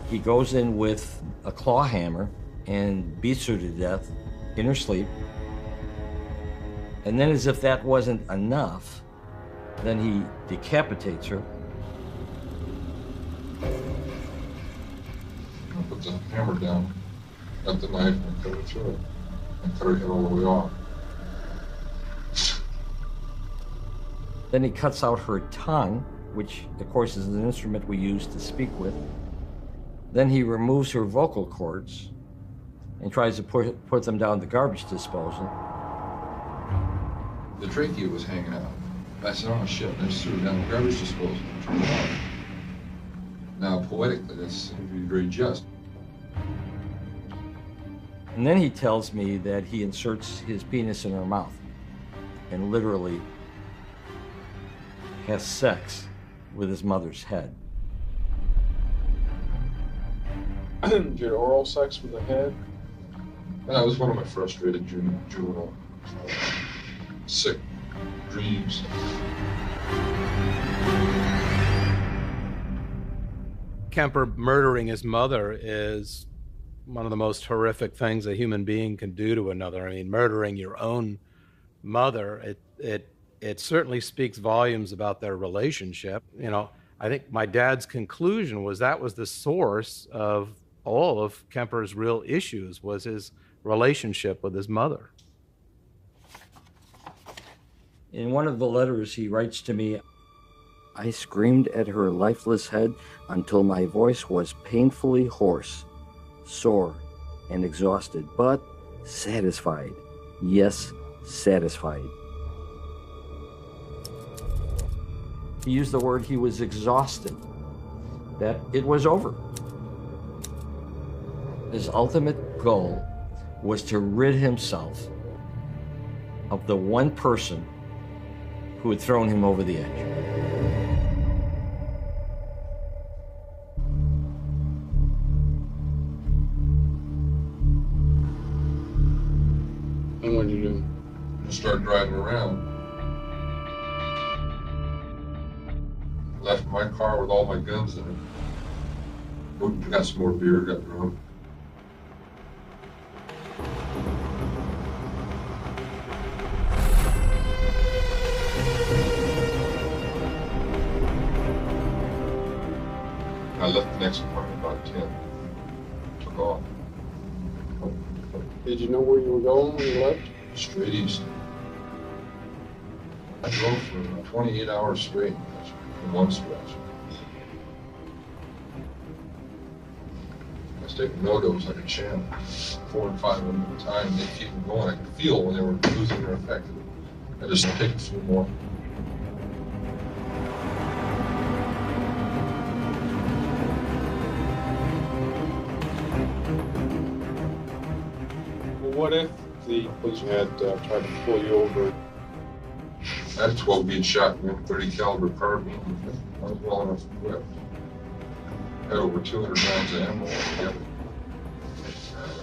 He goes in with a claw hammer and beats her to death in her sleep. And then, as if that wasn't enough, then he decapitates her. I put the hammer down, got the knife, and cut her through it. And cut her head all the way off. Then he cuts out her tongue which of course is an instrument we use to speak with. Then he removes her vocal cords and tries to put them down the garbage disposal. The trachea was hanging out. I said, oh shit, I just threw it down the garbage disposal and turned it off. Now, poetically, that's very just. And then he tells me that he inserts his penis in her mouth and literally has sex with his mother's head. Did you oral sex with the head? That was one of my frustrated juvenile sick dreams. Kemper murdering his mother is one of the most horrific things a human being can do to another. I mean, murdering your own mother, it certainly speaks volumes about their relationship. You know, I think my dad's conclusion was that was the source of all of Kemper's real issues, was his relationship with his mother. In one of the letters he writes to me, I screamed at her lifeless head until my voice was painfully hoarse, sore, and exhausted, but satisfied. Yes, satisfied. He used the word he was exhausted, that it was over. His ultimate goal was to rid himself of the one person who had thrown him over the edge. And what did you do? Just started driving around. Left my car with all my guns in it. Got some more beer, got drunk. I left the next apartment about 10. Took off. Did you know where you were going when you left? Straight east. I drove for 28 hours straight in one stretch. I was taking no-dos like a champ, 4 and 5 of them at a time. They keep them going. I could feel when they were losing their effect. I just take a few more. What if the police had tried to pull you over? I had a 12-gauge shotgun, 30 caliber carbine. I was well enough equipped. Had over 200 rounds of ammo altogether.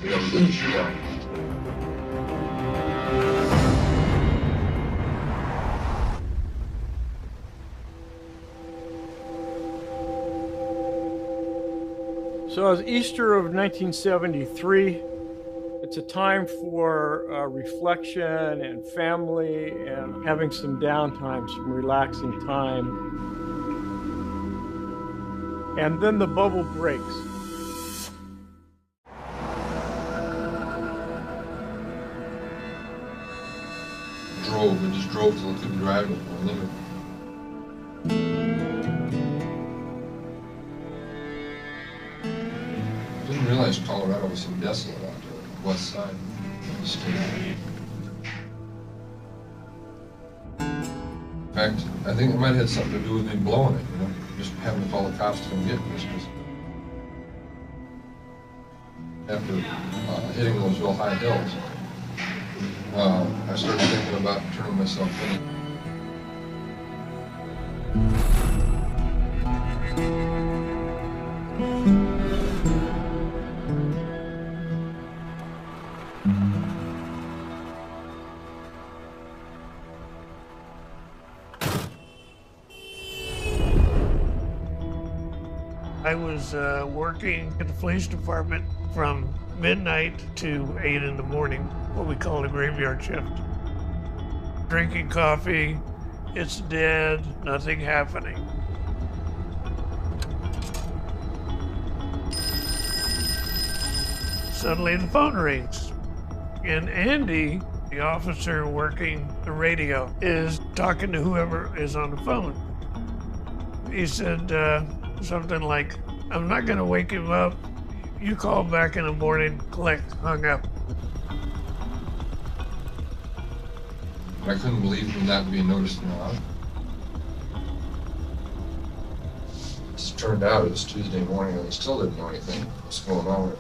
The other didn't shoot out. So it was Easter of 1973. It's a time for reflection and family and having some downtime, some relaxing time. And then the bubble breaks. I just drove till I couldn't drive with my limit. I didn't realize Colorado was so desolate out there, west side of the state. In fact, I think it might have had something to do with me blowing it, you know, just having to call the cops to come get me. After hitting those real high hills, I started thinking about turning myself in. I was working at the police department from midnight to 8 in the morning, what we call a graveyard shift. Drinking coffee, it's dead, nothing happening. Suddenly the phone rings, and Andy, the officer working the radio, is talking to whoever is on the phone. He said something like, I'm not going to wake him up. You call back in the morning. Click, hung up. I couldn't believe from that being noticed now. It turned out it was Tuesday morning and I still didn't know anything. What's going on?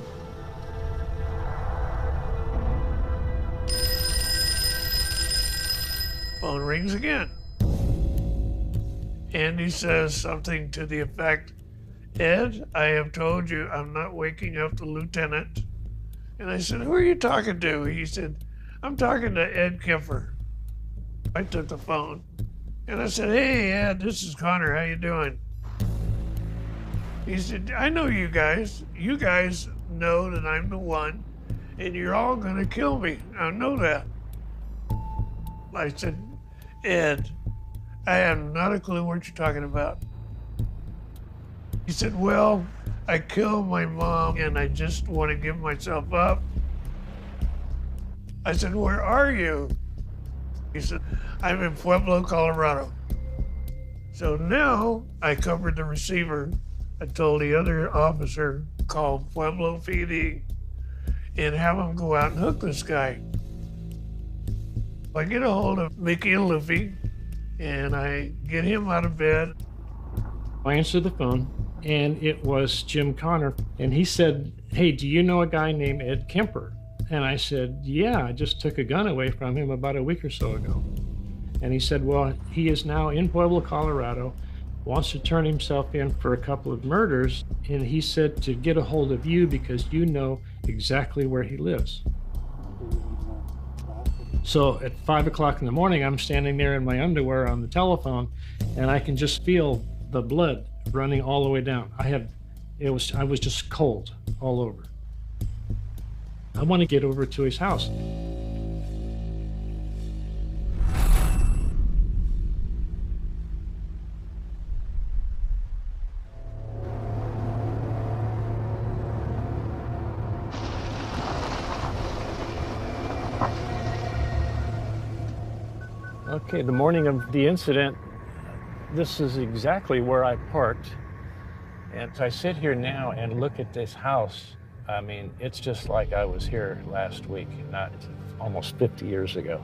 Phone rings again. Andy says something to the effect, Ed, I have told you I'm not waking up the lieutenant. And I said, who are you talking to? He said, I'm talking to Ed Kemper. I took the phone and I said, hey, Ed, this is Connor. How you doing? He said, I know you guys. You guys know that I'm the one and you're all going to kill me. I know that. I said, Ed, I have not a clue what you're talking about. He said, well, I killed my mom and I just want to give myself up. I said, where are you? He said, I'm in Pueblo, Colorado. So now I covered the receiver. I told the other officer, call Pueblo PD and have him go out and hook this guy. I get a hold of Mickey and Luffy and I get him out of bed. I answered the phone and it was Jim Connor. And he said, hey, do you know a guy named Ed Kemper? And I said, yeah, I just took a gun away from him about a week or so ago. And he said, well, he is now in Pueblo, Colorado, wants to turn himself in for a couple of murders. And he said to get a hold of you because you know exactly where he lives. So at 5 o'clock in the morning, I'm standing there in my underwear on the telephone and I can just feel the blood running all the way down. I was just cold all over. I want to get over to his house. Okay, the morning of the incident, this is exactly where I parked. And as I sit here now and look at this house, I mean, it's just like I was here last week, not almost 50 years ago.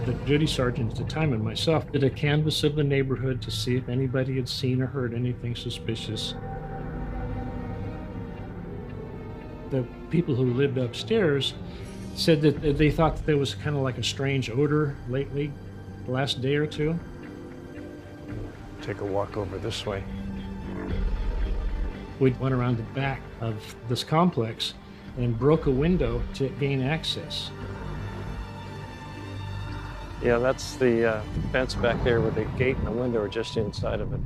The duty sergeant at the time and myself did a canvass of the neighborhood to see if anybody had seen or heard anything suspicious. The people who lived upstairs said that they thought that there was kind of like a strange odor lately, the last day or two. Take a walk over this way. We went around the back of this complex and broke a window to gain access. Yeah, that's the fence back there where the gate and the window are just inside of it.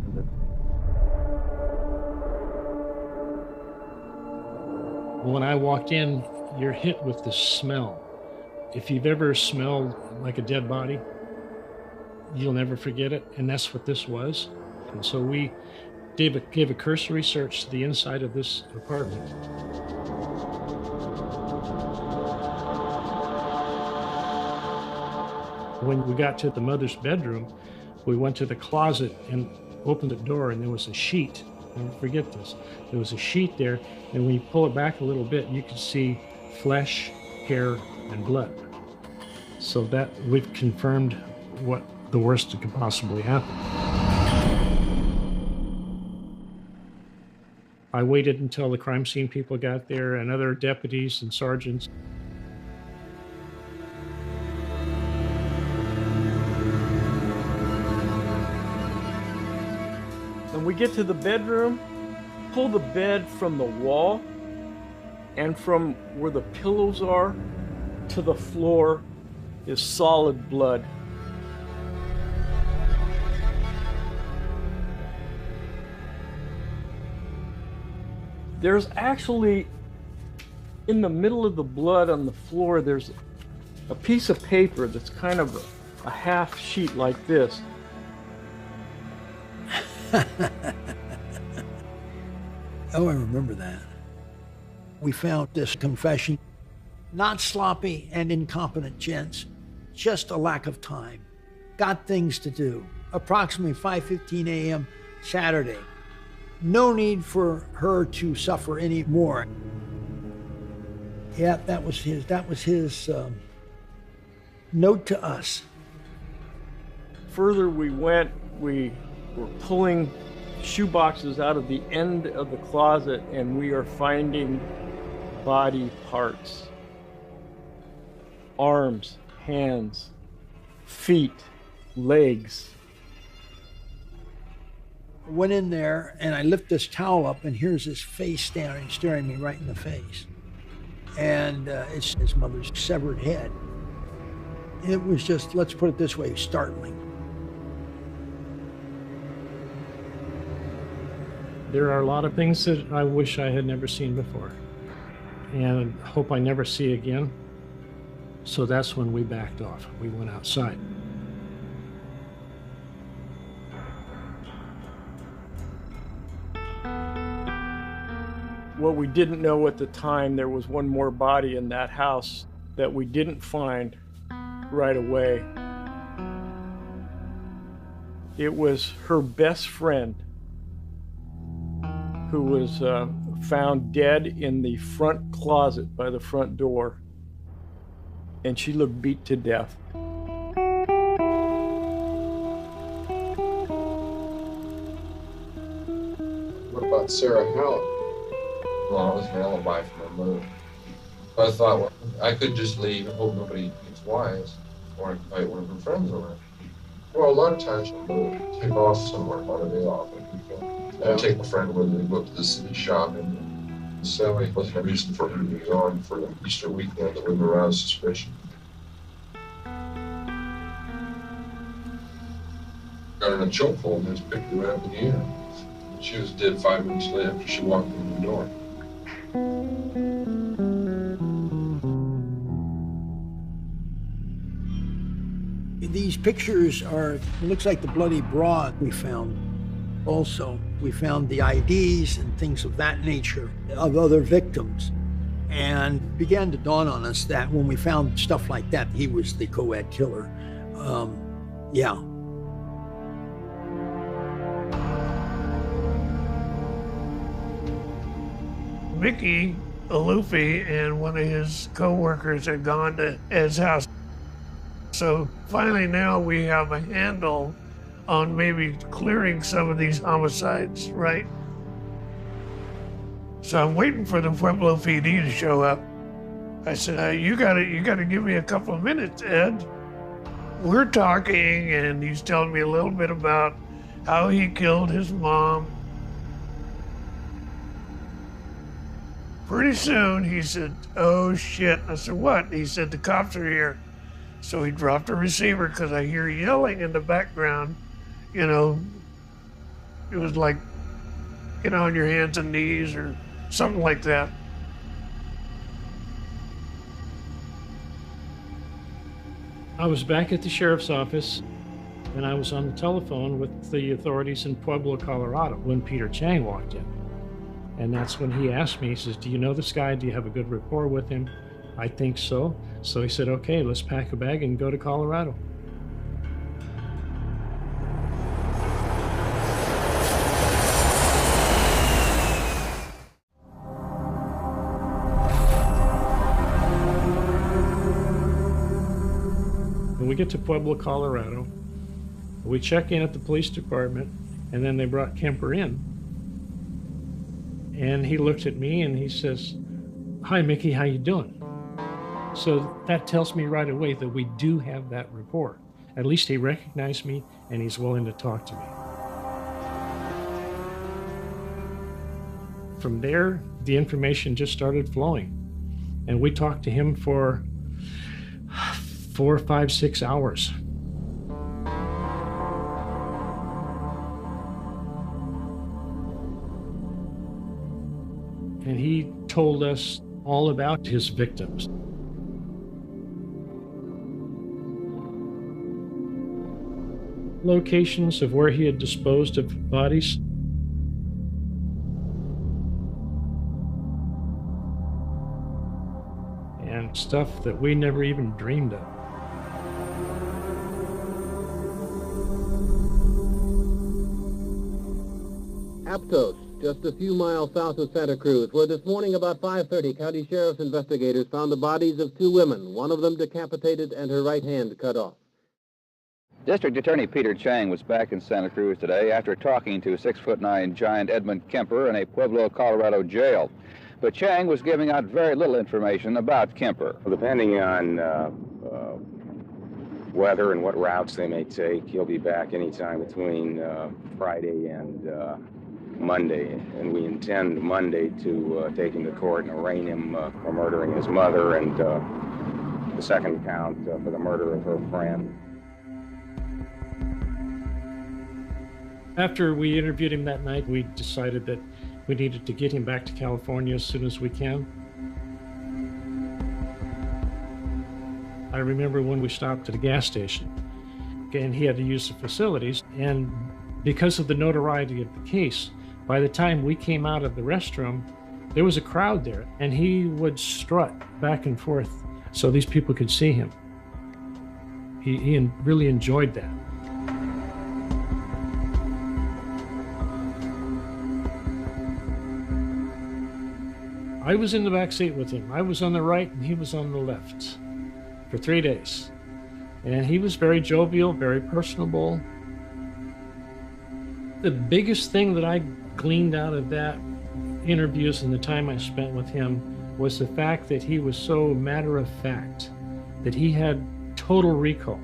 When I walked in, you're hit with the smell. If you've ever smelled like a dead body, you'll never forget it, and that's what this was. And so we gave a cursory search to the inside of this apartment. When we got to the mother's bedroom, we went to the closet and opened the door, and there was a sheet. Don't forget this. There was a sheet there, and when you pull it back a little bit, you could see flesh, hair, and blood. So that we've confirmed what the worst that could possibly happen. I waited until the crime scene people got there and other deputies and sergeants. When we get to the bedroom, pull the bed from the wall and from where the pillows are to the floor is solid blood. There's actually, in the middle of the blood on the floor, there's a piece of paper that's kind of a half sheet like this. Oh, I remember that. We found this confession Not sloppy and incompetent gents, just a lack of time. Got things to do. Approximately 5:15 a.m. Saturday. No need for her to suffer any more. Yeah, that was his note to us. Further we went, we were pulling shoe boxes out of the end of the closet, and we are finding body parts. Arms, hands, feet, legs. I went in there and I lift this towel up, and here's his face staring me right in the face. And it's his mother's severed head. It was just, let's put it this way, startling. There are a lot of things that I wish I had never seen before, and hope I never see again. So that's when we backed off. We went outside. What we didn't know at the time, there was one more body in that house that we didn't find right away. It was her best friend who was found dead in the front closet by the front door, and she looked beat to death. What about Sarah Howell? Well, it was an alibi for my mother. I thought, well, I could just leave and hope nobody gets wise, or I could invite one of her friends over. Well, a lot of times we'll take off somewhere on a day off. I'd take my friend with me, go up to the city shopping. Sally wasn't a reason for her to be gone for the Easter weekend that would arouse suspicion. Got her in a chokehold and just picked her right up in the air. She was dead 5 minutes later after she walked in the door. These pictures are, it looks like the bloody bra we found. Also, we found the IDs and things of that nature of other victims. And it began to dawn on us that when we found stuff like that, he was the co-ed killer. Yeah. Mickey Alufi and one of his co-workers had gone to Ed's house. So finally now we have a handle on maybe clearing some of these homicides, right? So I'm waiting for the Pueblo PD to show up. I said, you gotta give me a couple of minutes, Ed. We're talking, and he's telling me a little bit about how he killed his mom. Pretty soon he said, oh shit. I said, what? He said, the cops are here. So he dropped the receiver because I hear yelling in the background. You know, it was like, get on your hands and knees or something like that. I was back at the sheriff's office, and I was on the telephone with the authorities in Pueblo, Colorado, when Peter Chang walked in. And that's when he asked me, he says, do you know this guy? Do you have a good rapport with him? I think so. So he said, okay, let's pack a bag and go to Colorado. When we get to Pueblo, Colorado, we check in at the police department, and then they brought Kemper in. And he looked at me and he says, hi, Mickey, how you doing? So that tells me right away that we do have that rapport. At least he recognized me and he's willing to talk to me. From there, the information just started flowing. And we talked to him for 4, 5, 6 hours. And he told us all about his victims. Locations of where he had disposed of bodies. and stuff that we never even dreamed of. Aptos, just a few miles south of Santa Cruz, where this morning about 5:30, county sheriff's investigators found the bodies of two women, one of them decapitated and her right hand cut off. District Attorney Peter Chang was back in Santa Cruz today after talking to 6'9" giant Edmund Kemper in a Pueblo, Colorado jail. But Chang was giving out very little information about Kemper. Well, depending on weather and what routes they may take, he'll be back anytime between Friday and Monday, and we intend Monday to take him to court and arraign him for murdering his mother and the second count for the murder of her friend. After we interviewed him that night, we decided that we needed to get him back to California as soon as we can. I remember when we stopped at a gas station, and he had to use the facilities, and because of the notoriety of the case, by the time we came out of the restroom, there was a crowd there, and he would strut back and forth so these people could see him. He really enjoyed that. I was in the back seat with him. I was on the right and he was on the left for 3 days. And he was very jovial, very personable. The biggest thing that I gleaned out of that interviews and the time I spent with him was the fact that he was so matter of fact, that he had total recall,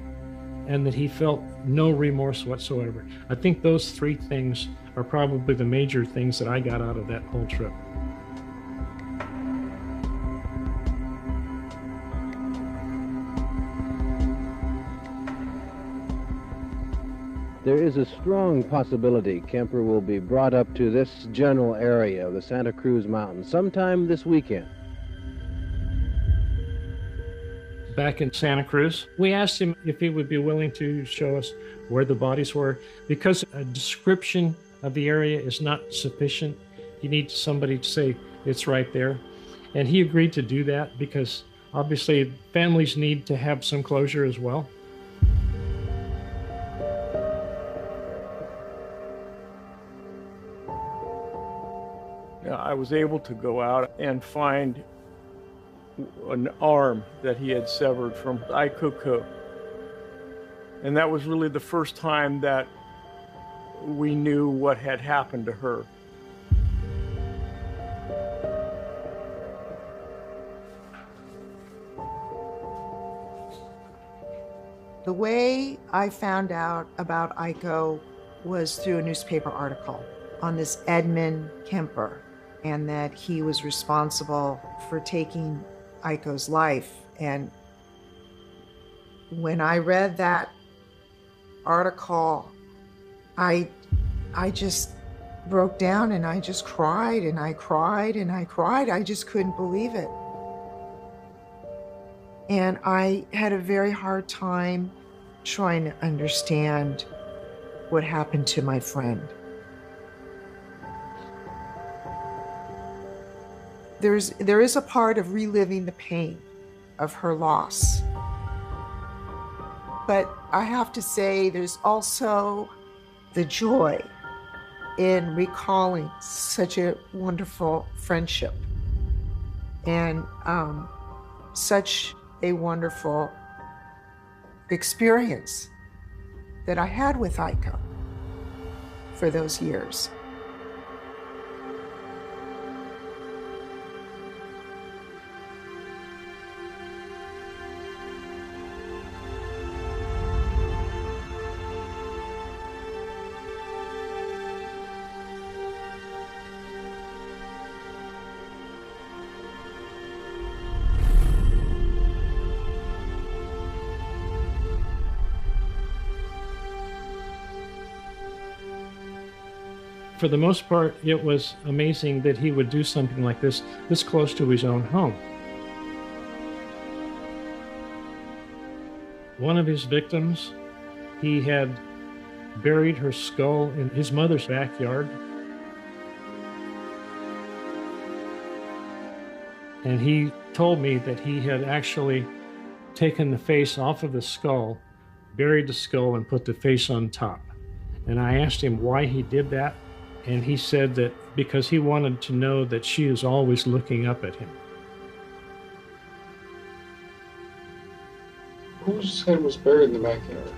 and that he felt no remorse whatsoever. I think those three things are probably the major things that I got out of that whole trip. There is a strong possibility Kemper will be brought up to this general area of the Santa Cruz Mountains sometime this weekend. Back in Santa Cruz, we asked him if he would be willing to show us where the bodies were, because a description of the area is not sufficient. You need somebody to say it's right there. And he agreed to do that because obviously families need to have some closure as well. I was able to go out and find an arm that he had severed from Ikuku. And that was really the first time that we knew what had happened to her. The way I found out about Iko was through a newspaper article on this Edmund Kemper, and that he was responsible for taking Iko's life. And when I read that article, I just broke down and I just cried and I cried and I cried. I just couldn't believe it. And I had a very hard time trying to understand what happened to my friend. There is a part of reliving the pain of her loss. But I have to say, there's also the joy in recalling such a wonderful friendship and such a wonderful experience that I had with Iko for those years. For the most part, it was amazing that he would do something like this close to his own home. One of his victims, he had buried her skull in his mother's backyard. And he told me that he had actually taken the face off of the skull, buried the skull, and put the face on top. And I asked him why he did that, and he said that because he wanted to know that she is always looking up at him. Whose head was buried in the backyard?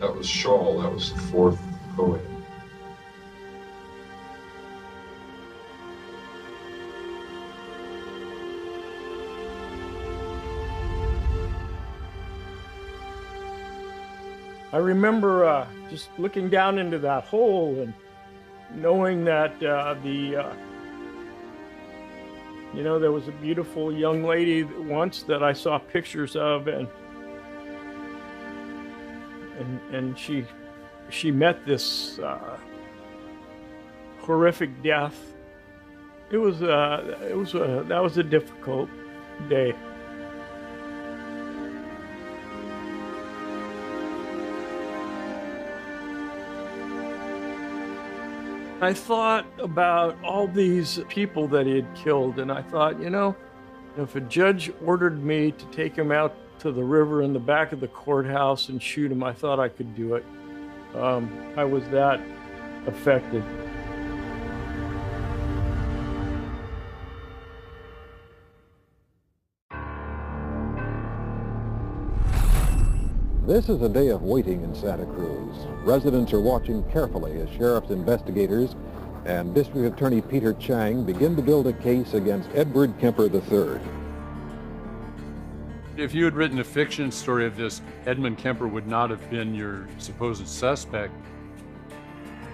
That was Shaw. That was the fourth co-ed. I remember just looking down into that hole and knowing that you know, there was a beautiful young lady once that I saw pictures of, and she met this horrific death. That was a difficult day. I thought about all these people that he had killed, and I thought, you know, if a judge ordered me to take him out to the river in the back of the courthouse and shoot him, I thought I could do it. I was that affected. This is a day of waiting in Santa Cruz. Residents are watching carefully as sheriff's investigators and District Attorney Peter Chang begin to build a case against Edward Kemper III. If you had written a fiction story of this, Edmund Kemper would not have been your supposed suspect,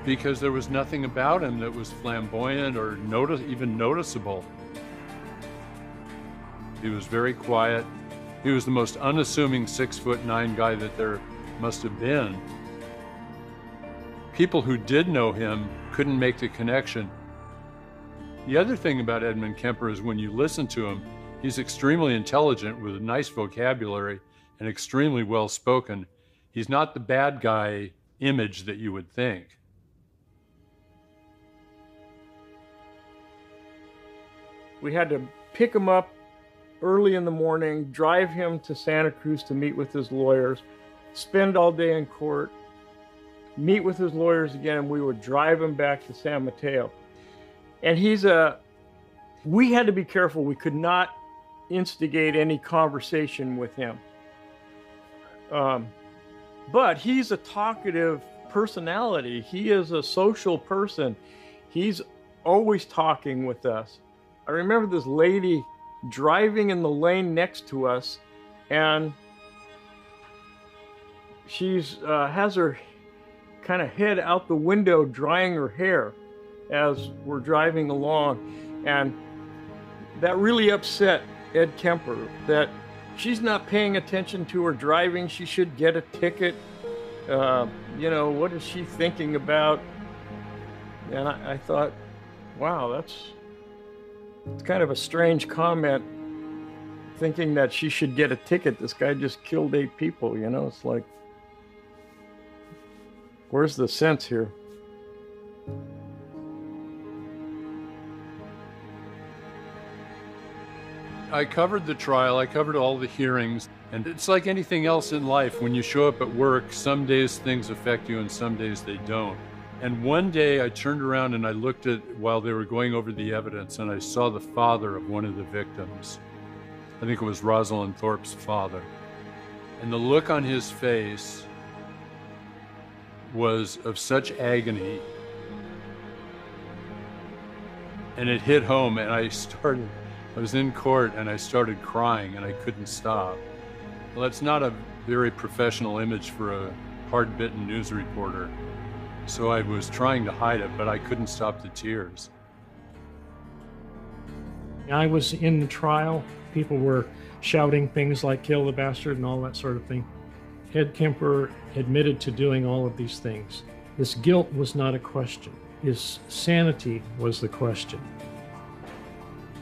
because there was nothing about him that was flamboyant or even noticeable. He was very quiet. He was the most unassuming 6'9" guy that there must have been. People who did know him couldn't make the connection. The other thing about Edmund Kemper is when you listen to him, he's extremely intelligent with a nice vocabulary and extremely well spoken. He's not the bad guy image that you would think. We had to pick him up early in the morning, drive him to Santa Cruz to meet with his lawyers, spend all day in court, meet with his lawyers again, and we would drive him back to San Mateo. And we had to be careful. We could not instigate any conversation with him. But he's a talkative personality. He is a social person. He's always talking with us. I remember this lady driving in the lane next to us, and she's has her kind of head out the window drying her hair as we're driving along, and that really upset Ed Kemper, that she's not paying attention to her driving. She should get a ticket. You know, what is she thinking about? And I thought, wow, it's kind of a strange comment, thinking that she should get a ticket. This guy just killed 8 people, you know? It's like, where's the sense here? I covered the trial, I covered all the hearings, and it's like anything else in life. When you show up at work, some days things affect you and some days they don't. And one day I turned around and I looked at, while they were going over the evidence, and I saw the father of one of the victims. I think it was Rosalind Thorpe's father. And the look on his face was of such agony. And it hit home, and I was in court and I started crying and I couldn't stop. Well, that's not a very professional image for a hard-bitten news reporter. So I was trying to hide it, but I couldn't stop the tears. I was in the trial. People were shouting things like "kill the bastard" and all that sort of thing. Ed Kemper admitted to doing all of these things. His guilt was not a question. His sanity was the question.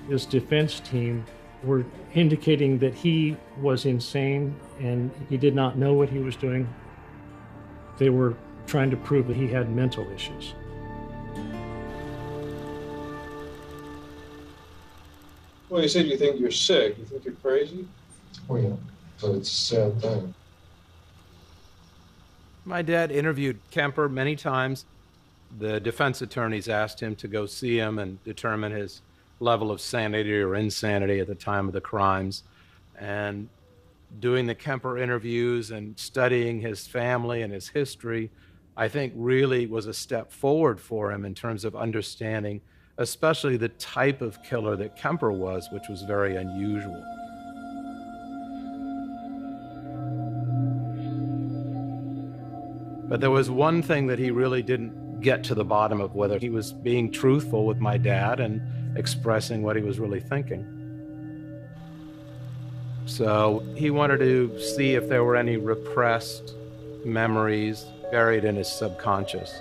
His defense team were indicating that he was insane and he did not know what he was doing. They were trying to prove that he had mental issues. Well, you said you think you're sick. You think you're crazy? Oh, yeah. But it's a sad thing. My dad interviewed Kemper many times. The defense attorneys asked him to go see him and determine his level of sanity or insanity at the time of the crimes. And doing the Kemper interviews and studying his family and his history, I think really was a step forward for him in terms of understanding, especially the type of killer that Kemper was, which was very unusual. But there was one thing that he really didn't get to the bottom of, whether he was being truthful with my dad and expressing what he was really thinking. So he wanted to see if there were any repressed memories buried in his subconscious.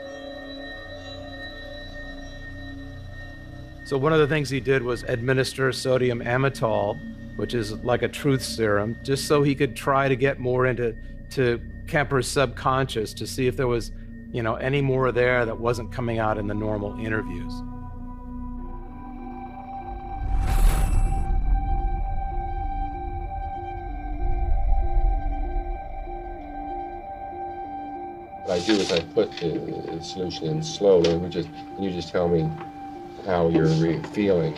So one of the things he did was administer sodium amytal, which is like a truth serum, just so he could try to get more into Kemper's subconscious to see if there was, any more there that wasn't coming out in the normal interviews. What I do is I put the solution in slowly, and you just tell me how you're feeling.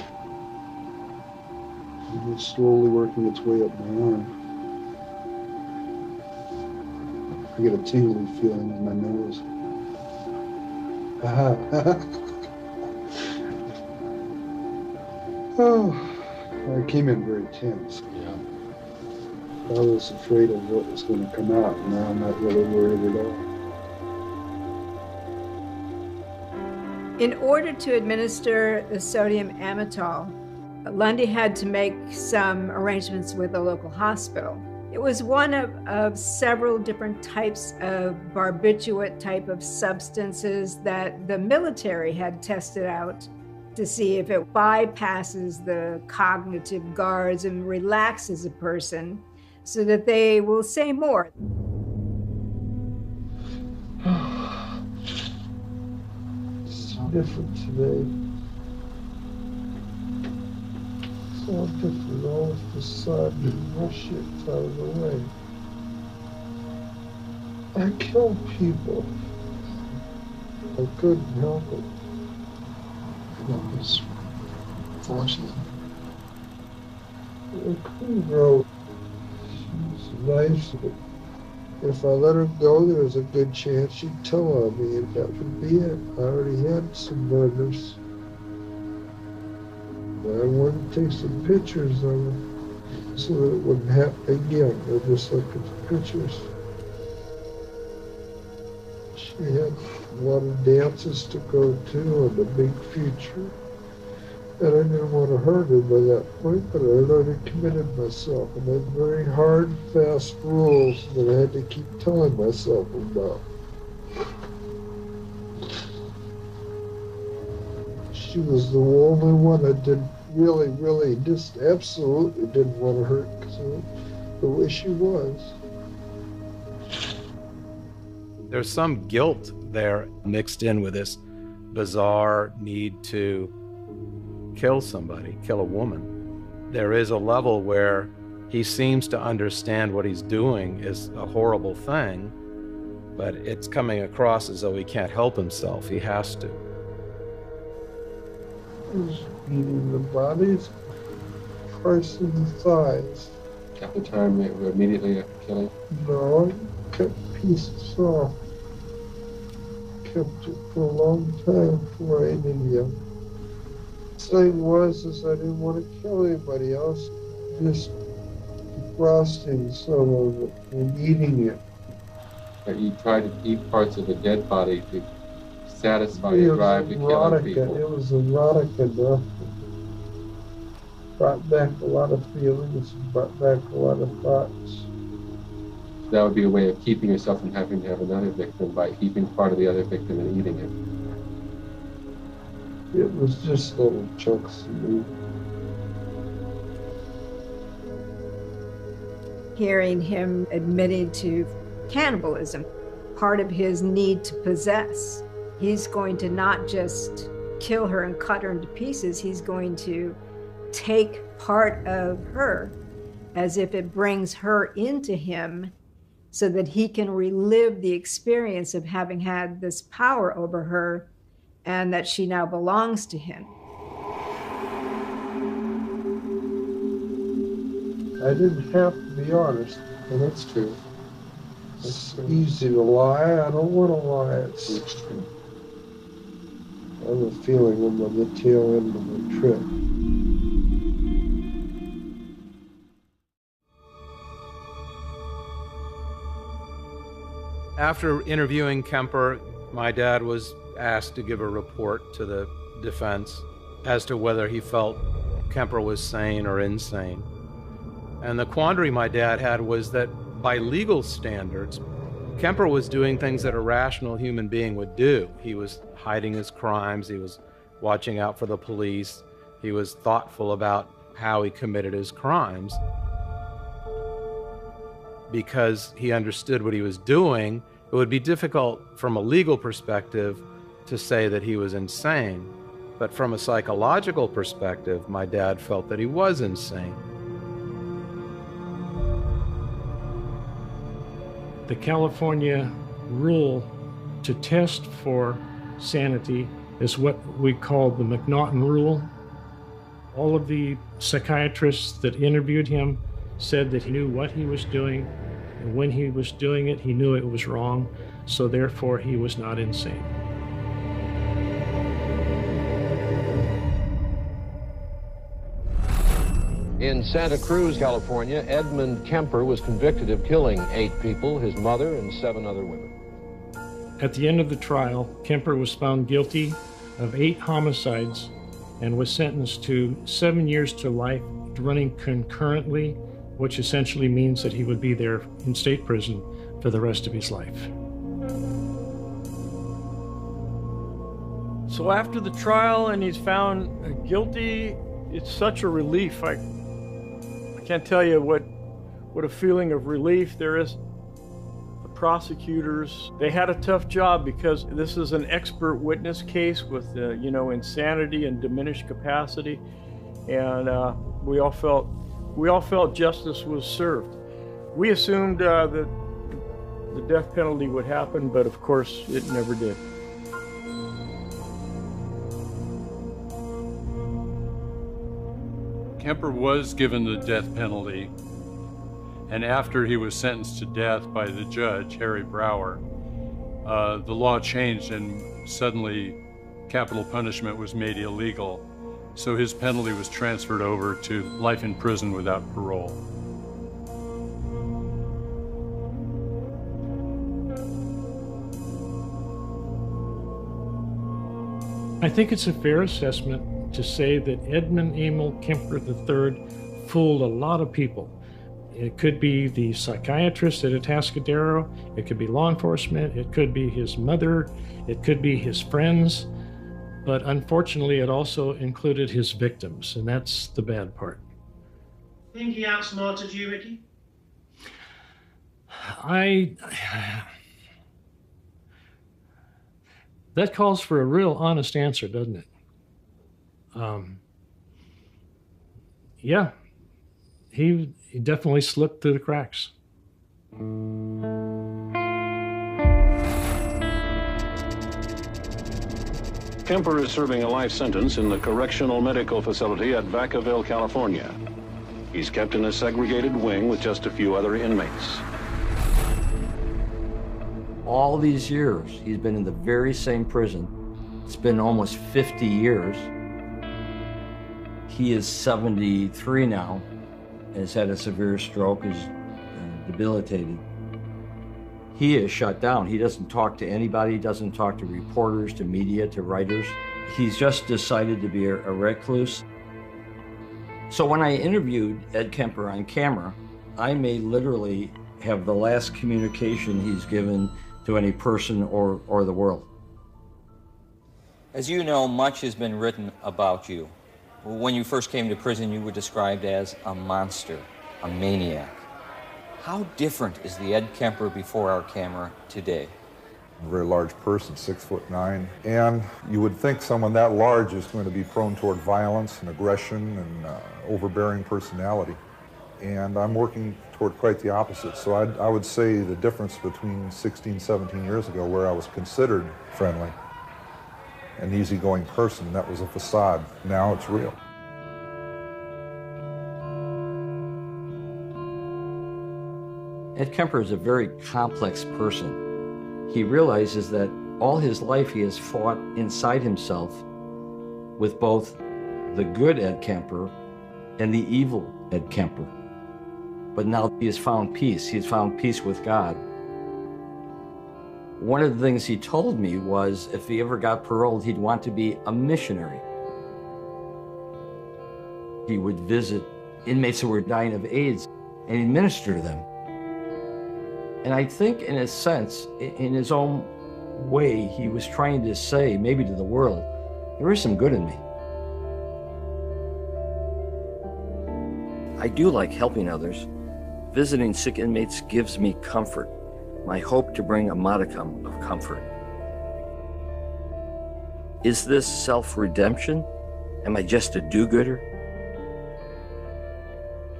It's slowly working its way up my arm. I get a tingling feeling in my nose. Oh, I came in very tense. Yeah. I was afraid of what was going to come out, and now I'm not really worried at all. In order to administer the sodium amytal, Lundy had to make some arrangements with a local hospital. It was one of several different types of barbiturate type of substances that the military had tested out to see if it bypasses the cognitive guards and relaxes a person so that they will say more. It's different today. So different. All of a sudden, my shit's out of the way. I kill people. I couldn't help it. That was fortunate. The cool girl, she was nice, but if I let her go, there was a good chance she'd tell on me, and that would be it. I already had some murders. I wanted to take some pictures of her so that it wouldn't happen again. I just look at the pictures. She had a lot of dances to go to and a big future. And I didn't want to hurt her by that point, but I'd already committed myself. And I had very hard, fast rules that I had to keep telling myself about. She was the only one I did really, just absolutely didn't want to hurt because of the way she was. There's some guilt there mixed in with this bizarre need to kill somebody, kill a woman. There is a level where he seems to understand what he's doing is a horrible thing, but it's coming across as though he can't help himself. He has to. Was eating the bodies, parsing the thighs. At the time, immediately after killing? No, I cut pieces off. Kept it for a long time before I ate any of them. The thing was, I didn't want to kill anybody else, just defrosting some of it and eating it. But you tried to eat parts of a dead body to satisfy your drive to kill people. It was erotic enough. Brought back a lot of feelings, brought back a lot of thoughts. That would be a way of keeping yourself from having to have another victim by keeping part of the other victim and eating it. It was just little chunks of meat. Hearing him admitting to cannibalism, part of his need to possess. He's going to not just kill her and cut her into pieces, he's going to take part of her, as if it brings her into him so that he can relive the experience of having had this power over her and that she now belongs to him. I didn't have to be honest, and that's true. It's easy to lie. I don't want to lie. It's true. I have a feeling I'm on the tail end of my trip. After interviewing Kemper, my dad was asked to give a report to the defense as to whether he felt Kemper was sane or insane. And the quandary my dad had was that by legal standards, Kemper was doing things that a rational human being would do. He was hiding his crimes, he was watching out for the police, he was thoughtful about how he committed his crimes. Because he understood what he was doing, it would be difficult from a legal perspective to say that he was insane. But from a psychological perspective, my dad felt that he was insane. The California rule to test for sanity is what we call the McNaughton rule. All of the psychiatrists that interviewed him said that he knew what he was doing, and when he was doing it, he knew it was wrong, so therefore he was not insane. In Santa Cruz, California, Edmund Kemper was convicted of killing 8 people, his mother and 7 other women. At the end of the trial, Kemper was found guilty of 8 homicides and was sentenced to 7 years to life, running concurrently, which essentially means that he would be there in state prison for the rest of his life. So after the trial and he's found guilty, it's such a relief. I can't tell you what a feeling of relief there is. The prosecutors, they had a tough job because this is an expert witness case with insanity and diminished capacity, and we all felt justice was served. We assumed that the death penalty would happen, but of course it never did. Kemper was given the death penalty, and after he was sentenced to death by the judge, Harry Brower, the law changed and suddenly capital punishment was made illegal. So his penalty was transferred over to life in prison without parole. I think it's a fair assessment to say that Edmund Emil Kemper III fooled a lot of people. It could be the psychiatrist at Atascadero, it could be law enforcement, it could be his mother, it could be his friends, but unfortunately it also included his victims, and that's the bad part. Think he outsmarted you, Ricky? That calls for a real honest answer, doesn't it? Yeah, he definitely slipped through the cracks. Kemper is serving a life sentence in the Correctional Medical Facility at Vacaville, California. He's kept in a segregated wing with just a few other inmates. All these years, he's been in the very same prison. It's been almost 50 years. He is 73 now, has had a severe stroke, is debilitated. He is shut down. He doesn't talk to anybody, doesn't talk to reporters, to media, to writers. He's just decided to be a recluse. So when I interviewed Ed Kemper on camera, I may literally have the last communication he's given to any person or the world. As you know, much has been written about you. When you first came to prison, you were described as a monster, a maniac. How different is the Ed Kemper before our camera today? A very large person, 6'9", and you would think someone that large is going to be prone toward violence and aggression and overbearing personality. And I'm working toward quite the opposite. So I would say the difference between 16, 17 years ago, where I was considered friendly, an easygoing person, that was a facade. Now it's real. Ed Kemper is a very complex person. He realizes that all his life he has fought inside himself with both the good Ed Kemper and the evil Ed Kemper. But now he has found peace. He has found peace with God. One of the things he told me was if he ever got paroled, he'd want to be a missionary. He would visit inmates who were dying of AIDS and he'd minister to them. And I think, in a sense, in his own way, he was trying to say, maybe to the world, there is some good in me. I do like helping others. Visiting sick inmates gives me comfort, my hope to bring a modicum of comfort. Is this self-redemption? Am I just a do-gooder?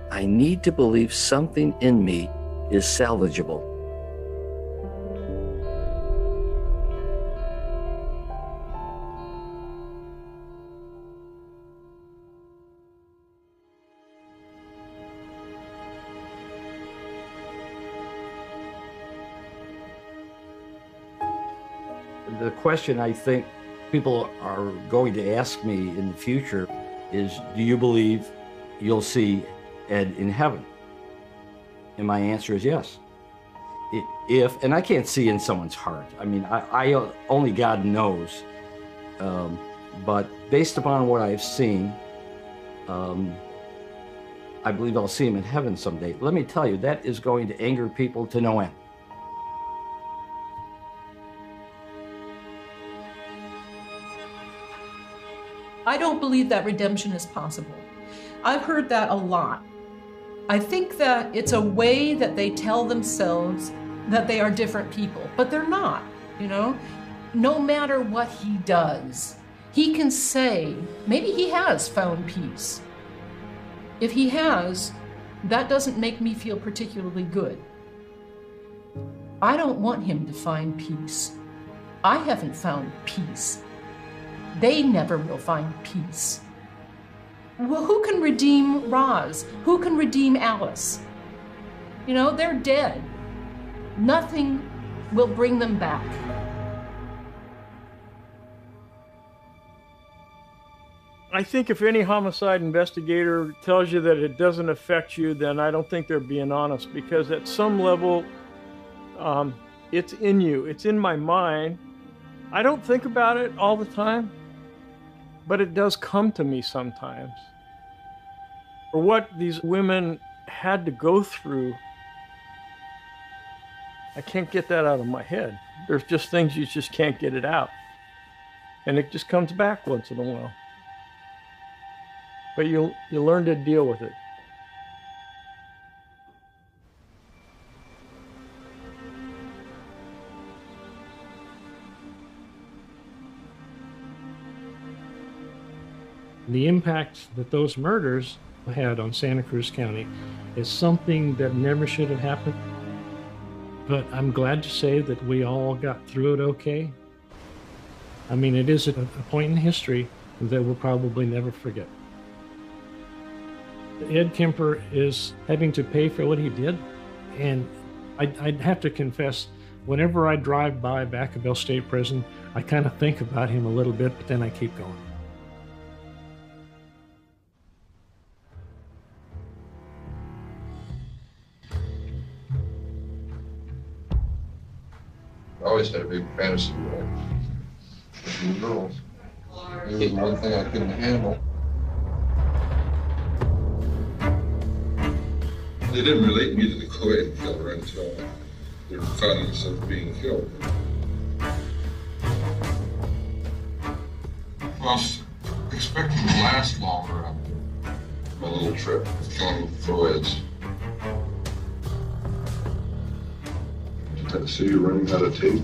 I need to believe something in me is salvageable. The question I think people are going to ask me in the future is, do you believe you'll see Ed in heaven? And my answer is yes. If, and I can't see in someone's heart. I mean, I only God knows. But based upon what I've seen, I believe I'll see him in heaven someday. Let me tell you, that is going to anger people to no end. I don't believe that redemption is possible. I've heard that a lot. I think that it's a way that they tell themselves that they are different people, but they're not, you know? No matter what he does, he can say, maybe he has found peace. If he has, that doesn't make me feel particularly good. I don't want him to find peace. I haven't found peace. They never will find peace. Well, who can redeem Roz? Who can redeem Alice? You know, they're dead. Nothing will bring them back. I think if any homicide investigator tells you that it doesn't affect you, then I don't think they're being honest, because at some level, it's in you. It's in my mind. I don't think about it all the time, but it does come to me sometimes. For what these women had to go through, I can't get that out of my head. There's just things you just can't get it out. And it just comes back once in a while. But you learn to deal with it. The impact that those murders had on Santa Cruz County is something that never should have happened. But I'm glad to say that we all got through it okay. I mean, it is a point in history that we'll probably never forget. Ed Kemper is having to pay for what he did, and I'd have to confess, whenever I drive by Vacaville State Prison, I kind of think about him a little bit, but then I keep going. I always had a big fantasy with girls. It was one thing I couldn't handle. They didn't relate me to the co-ed killer until they found themselves being killed. Well, expecting to last longer after my little trip with killing with co-eds. I see you running out of tape.